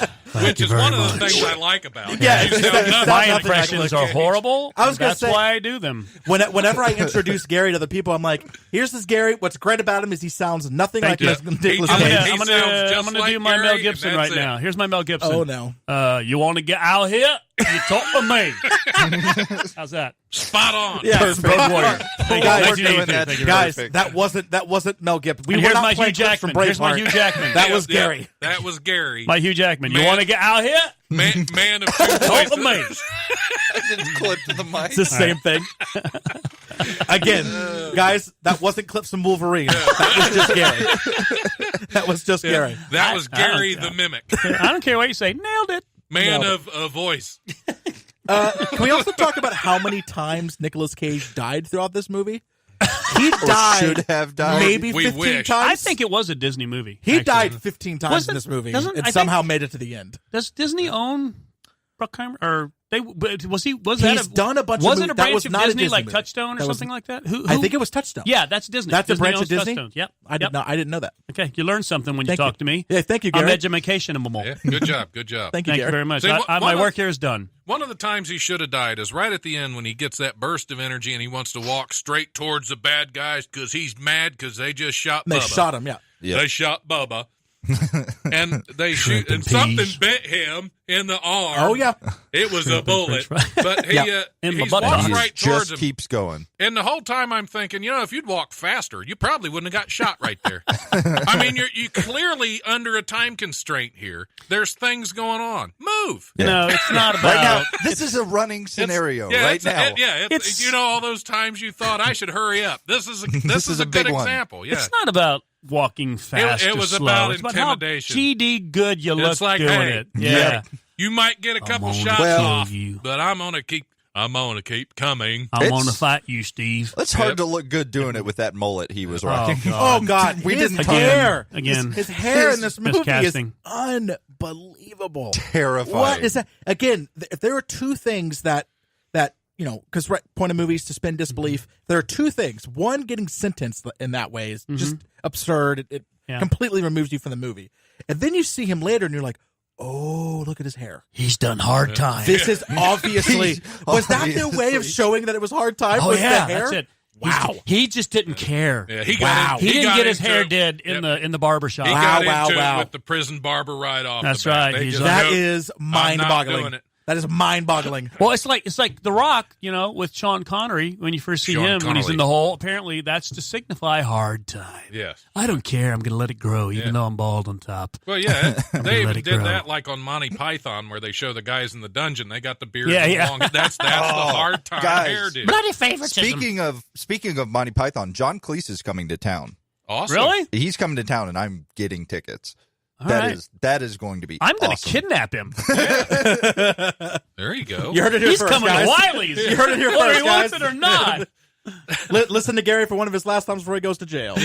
Which is one of the things I like about it. Yeah, You it's- sound it's- nothing My like impressions Nicolas are Cage. horrible. I was gonna That's say- why I do them. Whenever I introduce Gary to other people, I'm like, "Here's this Gary. What's great about him is he sounds nothing Thank like you. Nicolas He- Cage." he I'm sounds just gonna like do my Gary, Mel and Gibson that's right it. now. Here's my Mel Gibson. Oh no! You want to get out here? You talk to me. How's that? Spot on. Yeah, Road Warrior. Thank you. Guys, Thank you. doing Thank that. you. Guys, Perfect. that wasn't Mel Gibson. We And were here's not my playing Hugh clips from Jackman. Here's my Braveheart. Hugh Jackman. That was Gary. That was Gary. My Hugh Jackman. You Man. want to get out here? Man of two Talk to me. voices. Didn't clip to the mic. It's the same thing. Again, guys, that wasn't clips from Wolverine. That was just Gary. That was just Gary. That was I don't Gary know. the Mimic. I don't care what you say. Nailed it. Man No. of a voice. Can we also talk about how many times Nicolas Cage died throughout this movie? He died. should have died. Maybe We 15 wish. times. I think it was a Disney movie. he actually. died 15 times Wasn't- in this movie doesn't- I and think- somehow made it to the end. Does Disney own Bruckheimer? Or they was he? Was He's that done a bunch of wasn't movies. a That branch was of not a Disney, Disney like movie. Touchstone or That was- something like that? Who, I think it was Touchstone. Yeah, that's Disney. That's a Disney branch of owns Disney? Touchstone. Yep. I didn't know that. Okay, you learn something when Thank you you. talk to me. Yeah, thank you, I'm Gary. educational. Yeah, good job. Good job. Thank you, Thank you Gary. very much. See, My one of- work here is done. One of the times he should have died is right at the end when he gets that burst of energy and he wants to walk straight towards the bad guys because he's mad because they just shot And they Bubba. shot him, yeah. Yeah. They shot Bubba. And they shoot, and and something peas. bit him in the arm. Oh, yeah. It was a bullet. french But he, Yeah. In my he's buttock. walked He right towards just him. keeps going. And the whole time I'm thinking, if you'd walked faster, you probably wouldn't have got shot right there. I mean, you're clearly under a time constraint here. There's things going on. Move. No, it's not about. Right now, this is a running scenario. Right it's, now, It's all those times you thought I should hurry up. This is a good big one. example. Yeah. It's not about walking fast. It or was slow. about It's intimidation. how GD good you look It's like, doing hey, it. Yeah. You might get a couple gonna shots kill off, you. but I'm gonna keep coming. I'm It's- going to fight you, Steve. it's hard to look good doing it with that mullet he was rocking. Oh, God. We his didn't hair. Again. His hair in this movie is miscasting. unbelievable. Terrifying. What is that? Again, if there are two things that because point of movies suspend disbelief, there are two things. One, getting sentenced in that way is just absurd. It Yeah. completely removes you from the movie. And then you see him later and you're like, oh, look at his hair. He's done hard time. This is obviously... Was that their way of Obviously. showing that it was hard time? Oh was yeah, the hair? that's it. Wow. He just didn't care. Yeah, he Wow. got He didn't got get his into hair it. did in Yep. the barbershop. He Wow, got wow, into wow. it with the prison barber right off. That's the bat. right. They He's just That go, is I'm not doing mind-boggling. it. That is mind-boggling. Well, it's like The Rock, with Sean Connery when you first see Sean him when he's Connery. in the hole. Apparently, that's to signify hard time. Yes. I don't care. I'm going to let it grow, even Yeah. though I'm bald on top. Well, yeah, they let even it did grow. that like on Monty Python, where they show the guys in the dungeon. They got the beards Yeah, yeah. long. That's the hard time guys. hairdo. Bloody favoritism. Speaking of Monty Python, John Cleese is coming to town. Awesome. Really? He's coming to town, and I'm getting tickets. That is going to be I'm going to awesome. kidnap him. There you go. You heard it here He's first, coming guys. to Wiley's. You heard it here Whether first, he wants guys. it or not. Listen to Gary for one of his last times before he goes to jail.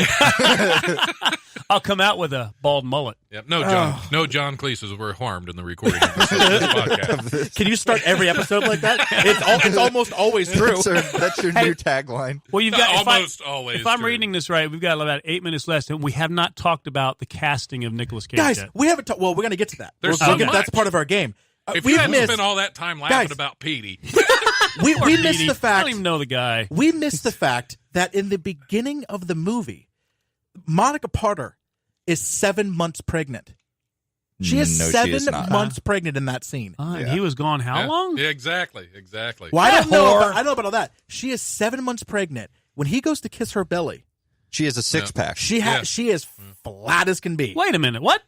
I'll come out with a bald mullet. Yep. No John Cleeses were harmed in the recording of this podcast. Can you start every episode like that? It's almost always true. That's your new tagline. Well, you've got always. If I'm true. reading this right, we've got about 8 minutes left, and we have not talked about the casting of Nicolas Cage Guys, yet. we haven't talked. Well, we're going to get to that. There's so much. That's part of our game. If We've you hadn't missed, spent all that time laughing Guys. about Petey, we missed Petey. the I fact. don't even know the guy. We missed the fact that in the beginning of the movie, Monica Potter is 7 months pregnant. She is No, she 7 is not. months pregnant in that scene. And he was gone how long? Yeah, exactly. Well, I That don't know. whore. I don't know about all that. She is 7 months pregnant. When he goes to kiss her belly, She has a 6-pack. she is flat as can be. Wait a minute. What?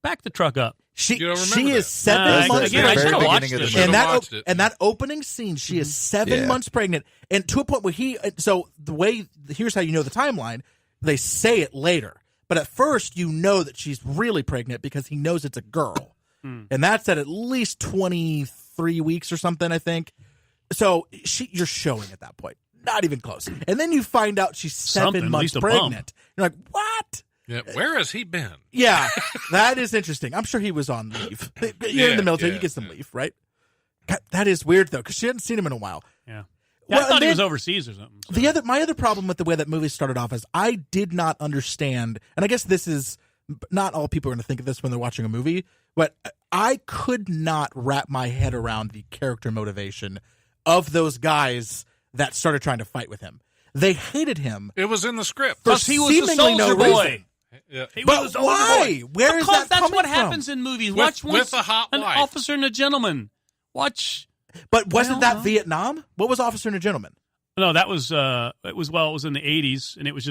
Back the truck up. She You don't remember is that. 7 months again, I pregnant. should have watched beginning of this. the movie. And that opening scene, she is 7 months pregnant, and to a point where here's how you know the timeline. They say it later, but at first you know that she's really pregnant because he knows it's a girl, and that's at least 23 weeks or something, I think. So you're showing at that point, not even close, and then you find out she's 7 Something, at months least a pregnant. You're like, what? Yeah, where has he been? Yeah, that is interesting. I'm sure he was on leave. You're in the military, you get some leave, right? God, that is weird though, because she hadn't seen him in a while. Yeah. Well, I thought he then- was overseas or something. So. My other problem with the way that movie started off is I did not understand, and I guess this is not all people are going to think of this when they're watching a movie, but I could not wrap my head around the character motivation of those guys that started trying to fight with him. They hated him. It was in the script. For Because he was the seemingly no soldier boy. reason. Yeah. He But was the soldier why? boy. Where is Because that that's coming what from? happens in movies. With- Watch with a hot an wife. officer and a gentleman. Watch. But wasn't Well, that Vietnam? What was Officer and a Gentleman? No, that was it was in the 80s, and it was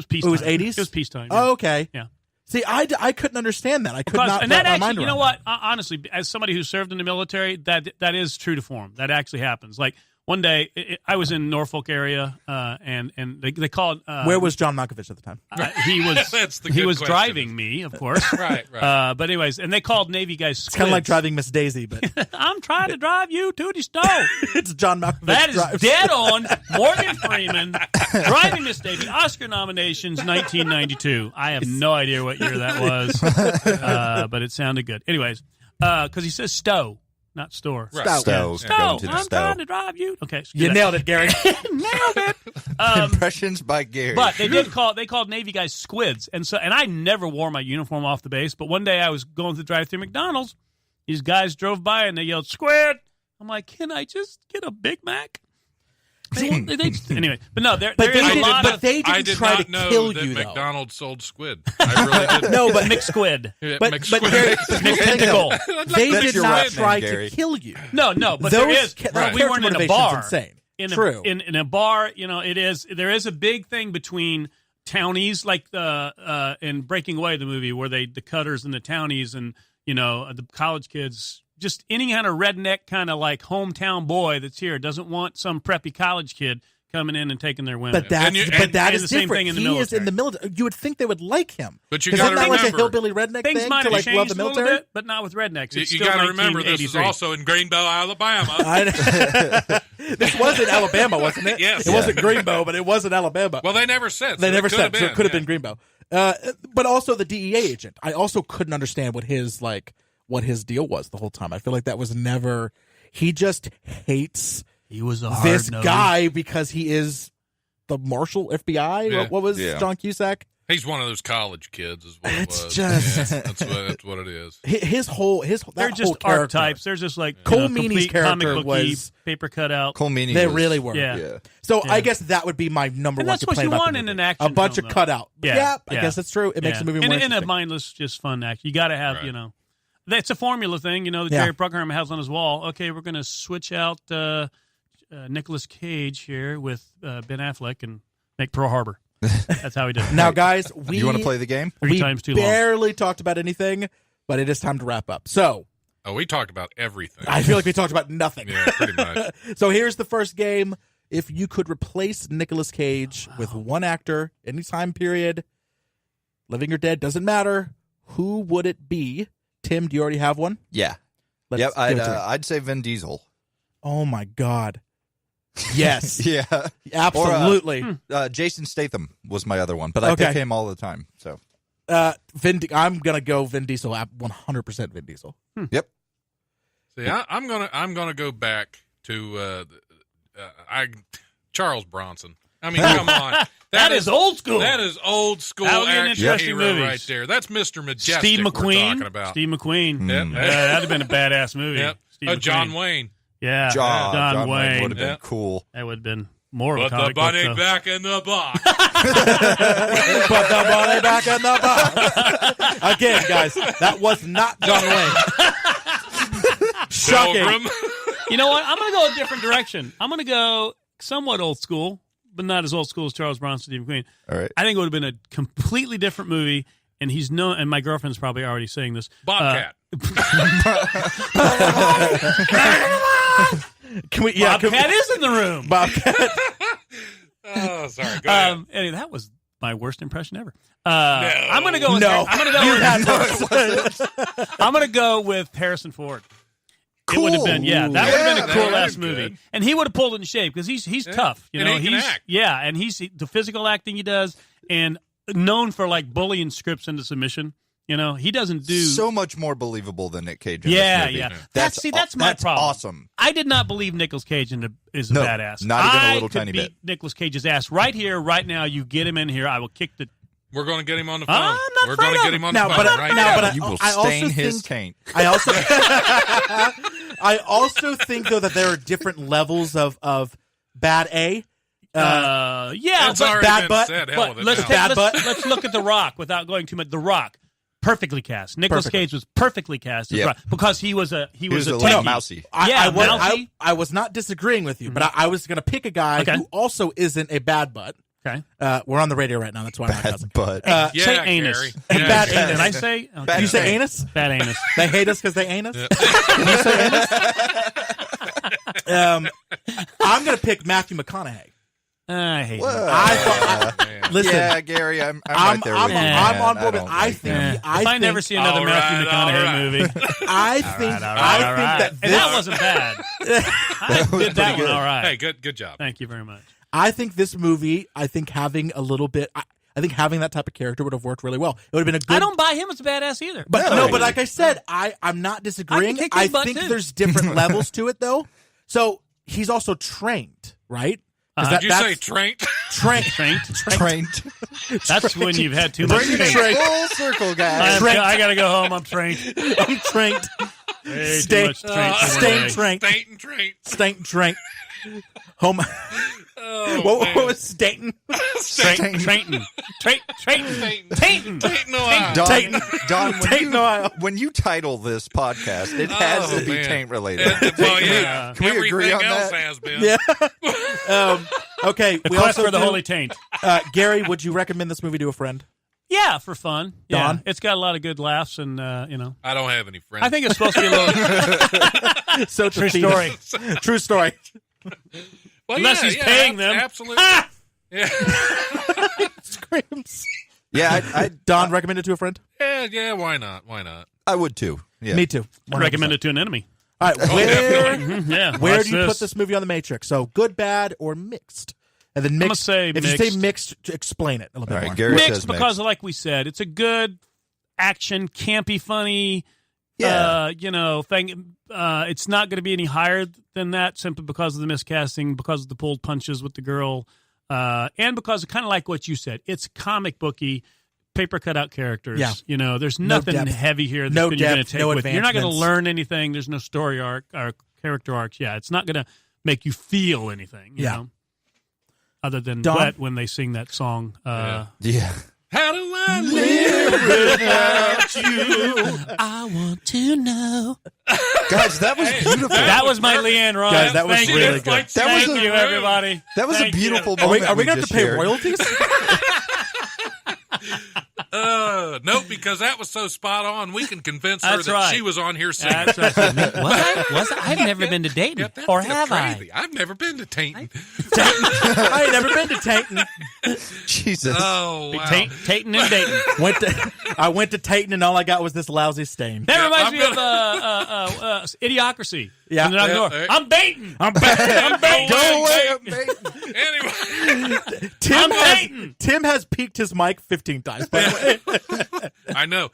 peacetime. It was 80s? It was peacetime. Yeah. Oh, okay. Yeah. See, I couldn't understand that. I could Because- not and wrap that my actually, mind you around know that. what? Honestly, as somebody who served in the military, that is true to form. That actually happens. Like one day, I was in Norfolk area, and they called. Where was John Malkovich at the time? He was? That's the he good was question. driving me, of course. Right. But anyways, and they called Navy guys. It's kind of like driving Miss Daisy, but I'm trying to drive you to the stove. it's John Malkovich. That is drives. dead on. Morgan Freeman driving Miss Daisy. Oscar nominations 1992. I have no idea what year that was, but it sounded good. Anyways, because he says stow, not store. Right. Stowe. Stow. Going to the I'm Stowe. trying to drive you. Okay, You nailed it, Gary. nailed it. Impressions by Gary. But they called Navy guys squids, and I never wore my uniform off the base. But one day I was going through the drive-through McDonald's. These guys drove by and they yelled squid. I'm like, can I just get a Big Mac? Anyway, but no, there is a lot of. They I didn't did try not to know kill that you, though. McDonald's sold squid. I really didn't. No, but Mixed squid. Yeah, but McSquid. Gary, Mixed tentacle. they That's did your not rap name, try Gary. to kill you. No, but Those there is. ca- Right. We weren't in a motivation's bar. insane. True. In a bar, there is a big thing between townies, like in Breaking Away, the movie, where the cutters and the townies and the college kids, just any kind of redneck kind of like hometown boy that's here doesn't want some preppy college kid coming in and taking their women. But that is and different. the same thing in the He is military. in the military. You would think they would like him. But you 'Cause gotta isn't that like a remember, hillbilly redneck Things thing might to have like changed love the a little military? bit, but not with rednecks. It's You still got to remember, this is 1983. also in Greenbow, Alabama. This was in Alabama, wasn't it? Yes. It wasn't Greenbow, but it was in Alabama. Well, they never said. So They never it could said, have so it could have yeah. been Greenbow. But also the DEA agent. I also couldn't understand what his deal was the whole time. I feel like that was never. He just hates He was a this hard-nosed guy because he is the Marshal FBI. Yeah. What was Yeah. John Cusack? He's one of those college kids, is what It's it was. just- Yeah, that's what it is. His whole They're that just whole character. archetypes. They're just like Cole complete Meany's comic character booky, was- paper cutout. Cole Meany They was- really were. Yeah. So Yeah. I guess that would be my number And one that's what complaint you about want the in movie. an action A bunch film, of though. cutout. Yeah. I guess that's true. It makes the movie more and a interesting. mindless, just fun action. You got to have, Right. That's a formula thing, that Yeah. Jerry Bruckheimer has on his wall. Okay, we're going to switch out Nicolas Cage here with Ben Affleck and make Pearl Harbor. That's how he did it. Now, guys, Do you want to play the game? Three times too long. barely talked about anything, but it is time to wrap up. So Oh, we talked about everything. I feel like we talked about nothing. Yeah, pretty much. So here's the first game. If you could replace Nicolas Cage with one actor, any time period, living or dead, doesn't matter, who would it be? Tim, do you already have one? Yeah. Let's I'd say Vin Diesel. Oh, my God. Yes. Yeah. Absolutely. Or, Jason Statham was my other one, but I pick him all the time. So I'm going to go Vin Diesel, 100% Vin Diesel. Yep. See, I'm gonna go back to Charles Bronson. I mean, come on. That is old school. That is old school action hero right there. That's Mr. Majestic. Steve McQueen. We're talking about. Steve McQueen. Yep. That'd have been a badass movie. Yep. John Wayne. Yeah. John Wayne would have been cool. That would have been more of a Put comic the bunny book, back in the box. Put the bunny back in the box. Again, guys, that was not John Wayne. Shocking. You know what? I'm going to go a different direction. I'm going to go somewhat old school, but not as old school as Charles Bronson, Steve McQueen. All right. I think it would have been a completely different movie, and he's known. And my girlfriend's probably already saying this. Bobcat. Bobcat is in the room. Bobcat. Oh, sorry. Go ahead. Anyway, that was my worst impression ever. I'm going to go. I'm going to go with Harrison Ford. Cool. It would have been, that would have been a cool that ass movie, and he would have pulled it in shape because he's tough, you know. And he can act. And he's the physical acting he does, and known for like bullying scripts into submission. You know, he doesn't do so much more believable than Nick Cage. In this movie. That's my problem. Awesome. I did not believe Nicolas Cage is a badass. Not even a little tiny bit. Nicolas Cage's ass right here, right now. You get him in here, I will kick the. We're going to get him on the phone. I'm not We're going to get him on the phone right now. But you will I stain also his think, taint. I also think though that there are different levels of bad A. That's but already bad been butt. said. Hell But with it let's, now. let's look at The Rock without going too much. The Rock, perfectly cast. Nicolas Cage was perfectly cast as Yep. Rock because he was a little techie. mousy. Mousy. I was not disagreeing with you, but I was going to pick a guy who also isn't a bad butt. Okay. We're on the radio right now. That's why I'm not cussing. But say anus. Gary. Bad Did anus. I say? Okay. Did you say anus? Bad anus. They hate us because they ain't us? Did you say anus? I'm going to pick Matthew McConaughey. I hate him. Listen, yeah, Gary, I'm right there with you. I'm on board with I If I never see another Matthew McConaughey movie, I think that and that wasn't bad. I did that one all right. Hey, good job. Thank you very much. I think this movie, having a little bit, I think having that type of character would have worked really well. It would have been a good. I don't buy him as a badass either. But but like I said, I'm not disagreeing. I think there's different levels to it though. So he's also trained, right? Did you say trained? Trained. That's when you've had too much Bring it full circle, guys. I gotta go home. I'm trained. I'm trained. Stay trained. Home. What was Staten? Don, when you title this podcast, it has to be taint related. Can we agree on that? Has been. Yeah. Okay. The quest for the holy taint. Gary, would you recommend this movie to a friend? Yeah, for fun. Don? Yeah. It's got a lot of good laughs and I don't have any friends. I think it's supposed to be a little so true story. True story. Well, unless he's paying them. Absolutely. Yeah. Screams. Yeah, Don, recommend it to a friend? Yeah, why not? I would too. Yeah. Me too. 100%. Recommend it to an enemy. All right, where do you this. put this movie on the Matrix? So good, bad, or mixed? And then mixed. I'm gonna say if you say mixed, explain it a little bit more. Gary mixed says because, like we said, it's a good action, campy, funny. Thing. It's not going to be any higher than that simply because of the miscasting, because of the pulled punches with the girl, and because kind of like what you said, it's comic booky, paper cutout characters. Yeah. There's nothing heavy here that you're going to take with. You're not going to learn anything. There's no story arc or character arcs. Yeah, it's not going to make you feel anything. You know, other than wet when they sing that song. Yeah. How do I live without you? I want to know. Guys, that was beautiful. That was my Leanne Ryan. Guys, that was Thank really you. good. Thank you, everybody. That was Thank a beautiful you. moment. Are we going to have to pay shared. royalties? Nope, because that was so spot on. We can convince her she was on here singing. That's right. Was I? I've never been to Dayton, or have crazy. I've never been to Tainton. I ain't never been to Tainton. Jesus. Oh, wow. Tainton and Dayton. I went to Tainton, and all I got was this lousy stain. That reminds me of Idiocracy. Yeah. I'm baiting. I'm baiting. Go away, I'm baiting. Anyway, Tim has peaked his mic 15 times. By the way, I know.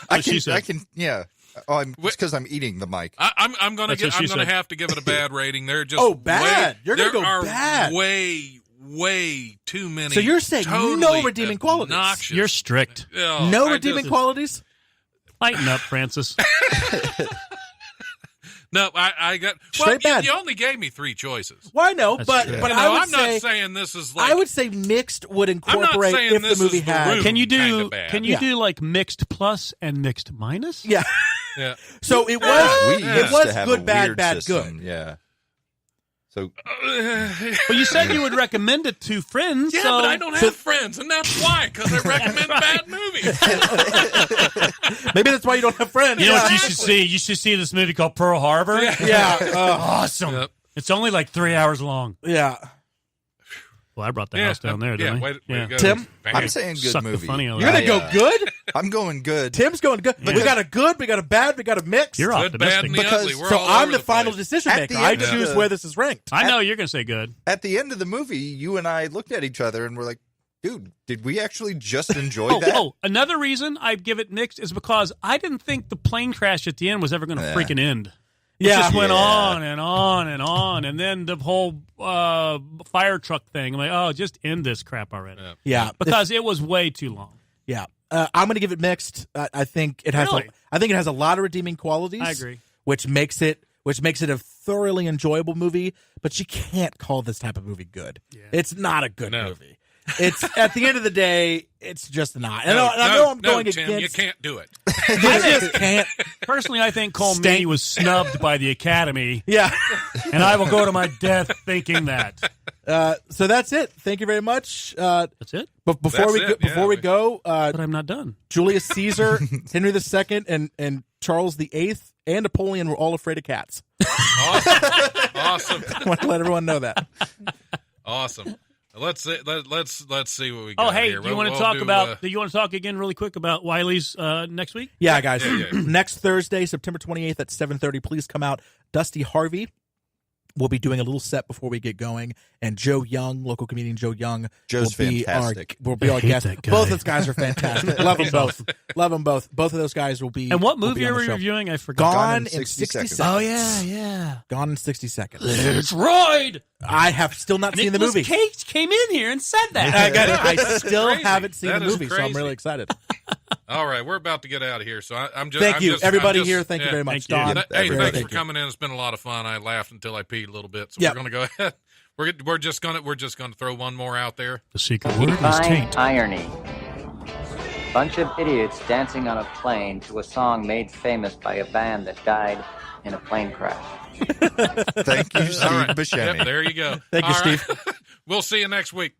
I can. Yeah. Oh, it's because I'm eating the mic. I'm going to have to give it a bad rating. They're just bad. You're going to go bad. Way too many. So you're saying no redeeming qualities? Obnoxious. You're strict. No redeeming qualities? Lighten up, Francis. No, I got straight bad. You only gave me 3 choices. Well, I know, but I'm not saying this is like. I would say mixed would incorporate if the movie had. Can you do like mixed plus and mixed minus? Yeah. Yeah. So it was good, bad, system. good. Yeah. So, well, you said you would recommend it to friends. Yeah, but I don't have friends, and that's why, because I recommend bad movies. Maybe that's why you don't have friends. You know what you should see? You should see this movie called Pearl Harbor. Yeah. Awesome. Yep. It's only like 3 hours long. Yeah. Well, I brought the house down there, didn't I? Way to go. Tim? I'm saying good Suck movie. The funny You're going to go good? I'm going good. Tim's going good. But we got a good, we got a bad, we got a mix. You're good, bad, and the ugly. So I'm the final decision maker. I choose where this is ranked. I know you're going to say good. At the end of the movie, you and I looked at each other and were like, dude, did we actually just enjoy that? Oh, another reason I give it mixed is because I didn't think the plane crash at the end was ever going to freaking end. It just went on and on and on. And then the whole fire truck thing. I'm like, just end this crap already. Yeah. Because it was way too long. Yeah. I'm going to give it mixed. I think it has I think it has a lot of redeeming qualities. I agree. Which makes it a thoroughly enjoyable movie, but you can't call this type of movie good. Yeah. It's not a good movie. It's at the end of the day, it's just not. And I know I'm going Tim, against. You can't do it. I just can't. Personally, I think Cole Meany was snubbed by the Academy. Yeah, and I will go to my death thinking that. So that's it. Thank you very much. That's it. But before we go, but I'm not done. Julius Caesar, Henry II, and Charles VIII, and Napoleon were all afraid of cats. Awesome. I want to let everyone know that. Awesome. Let's see what we got. Oh, hey, here. do you want to talk about? Do you want to talk again really quick about Wiley's next week? Yeah, guys. Next Thursday, September 28th at 7:30. Please come out. Dusty Harvey will be doing a little set before we get going, and Joe Young, local comedian Joe Young, Joe's fantastic. Will be our guest. Both those guys are fantastic. Love them both. Love them both. Both of those guys will be. And what movie are we reviewing? I forgot. Gone in 60 seconds. Oh yeah. Gone in 60 seconds. Let's ride. I have still not seen the movie. Cage came in here and said that. I still haven't seen the movie, so I'm really excited. All right, we're about to get out of here, so I'm just. Thank you, everybody here. Thank you very much, Don. Thanks for coming in. It's been a lot of fun. I laughed until I peed a little bit, so we're going to go ahead. We're just going to throw one more out there. The secret word is taint. Irony. Bunch of idiots dancing on a plane to a song made famous by a band that died in a plane crash. Thank you, Steve Buscemi. Yep, there you go. Thank you, Steve. Right. We'll see you next week.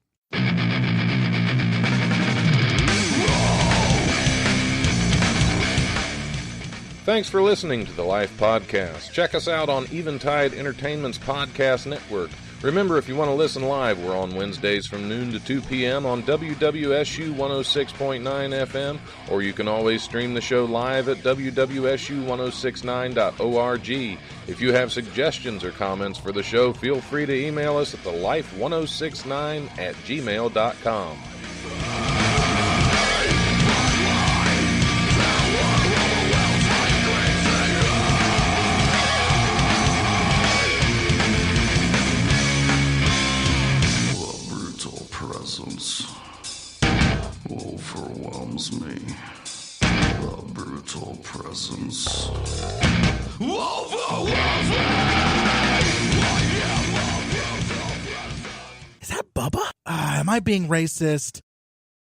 Thanks for listening to the Life Podcast. Check us out on Eventide Entertainment's Podcast Network. Remember, if you want to listen live, we're on Wednesdays from noon to 2 p.m. on WWSU 106.9 FM, or you can always stream the show live at wwsu1069.org. If you have suggestions or comments for the show, feel free to email us at thelife1069@gmail.com. Presence overwhelms me. The brutal presence overwhelms me. Is that Bubba? Am I being racist?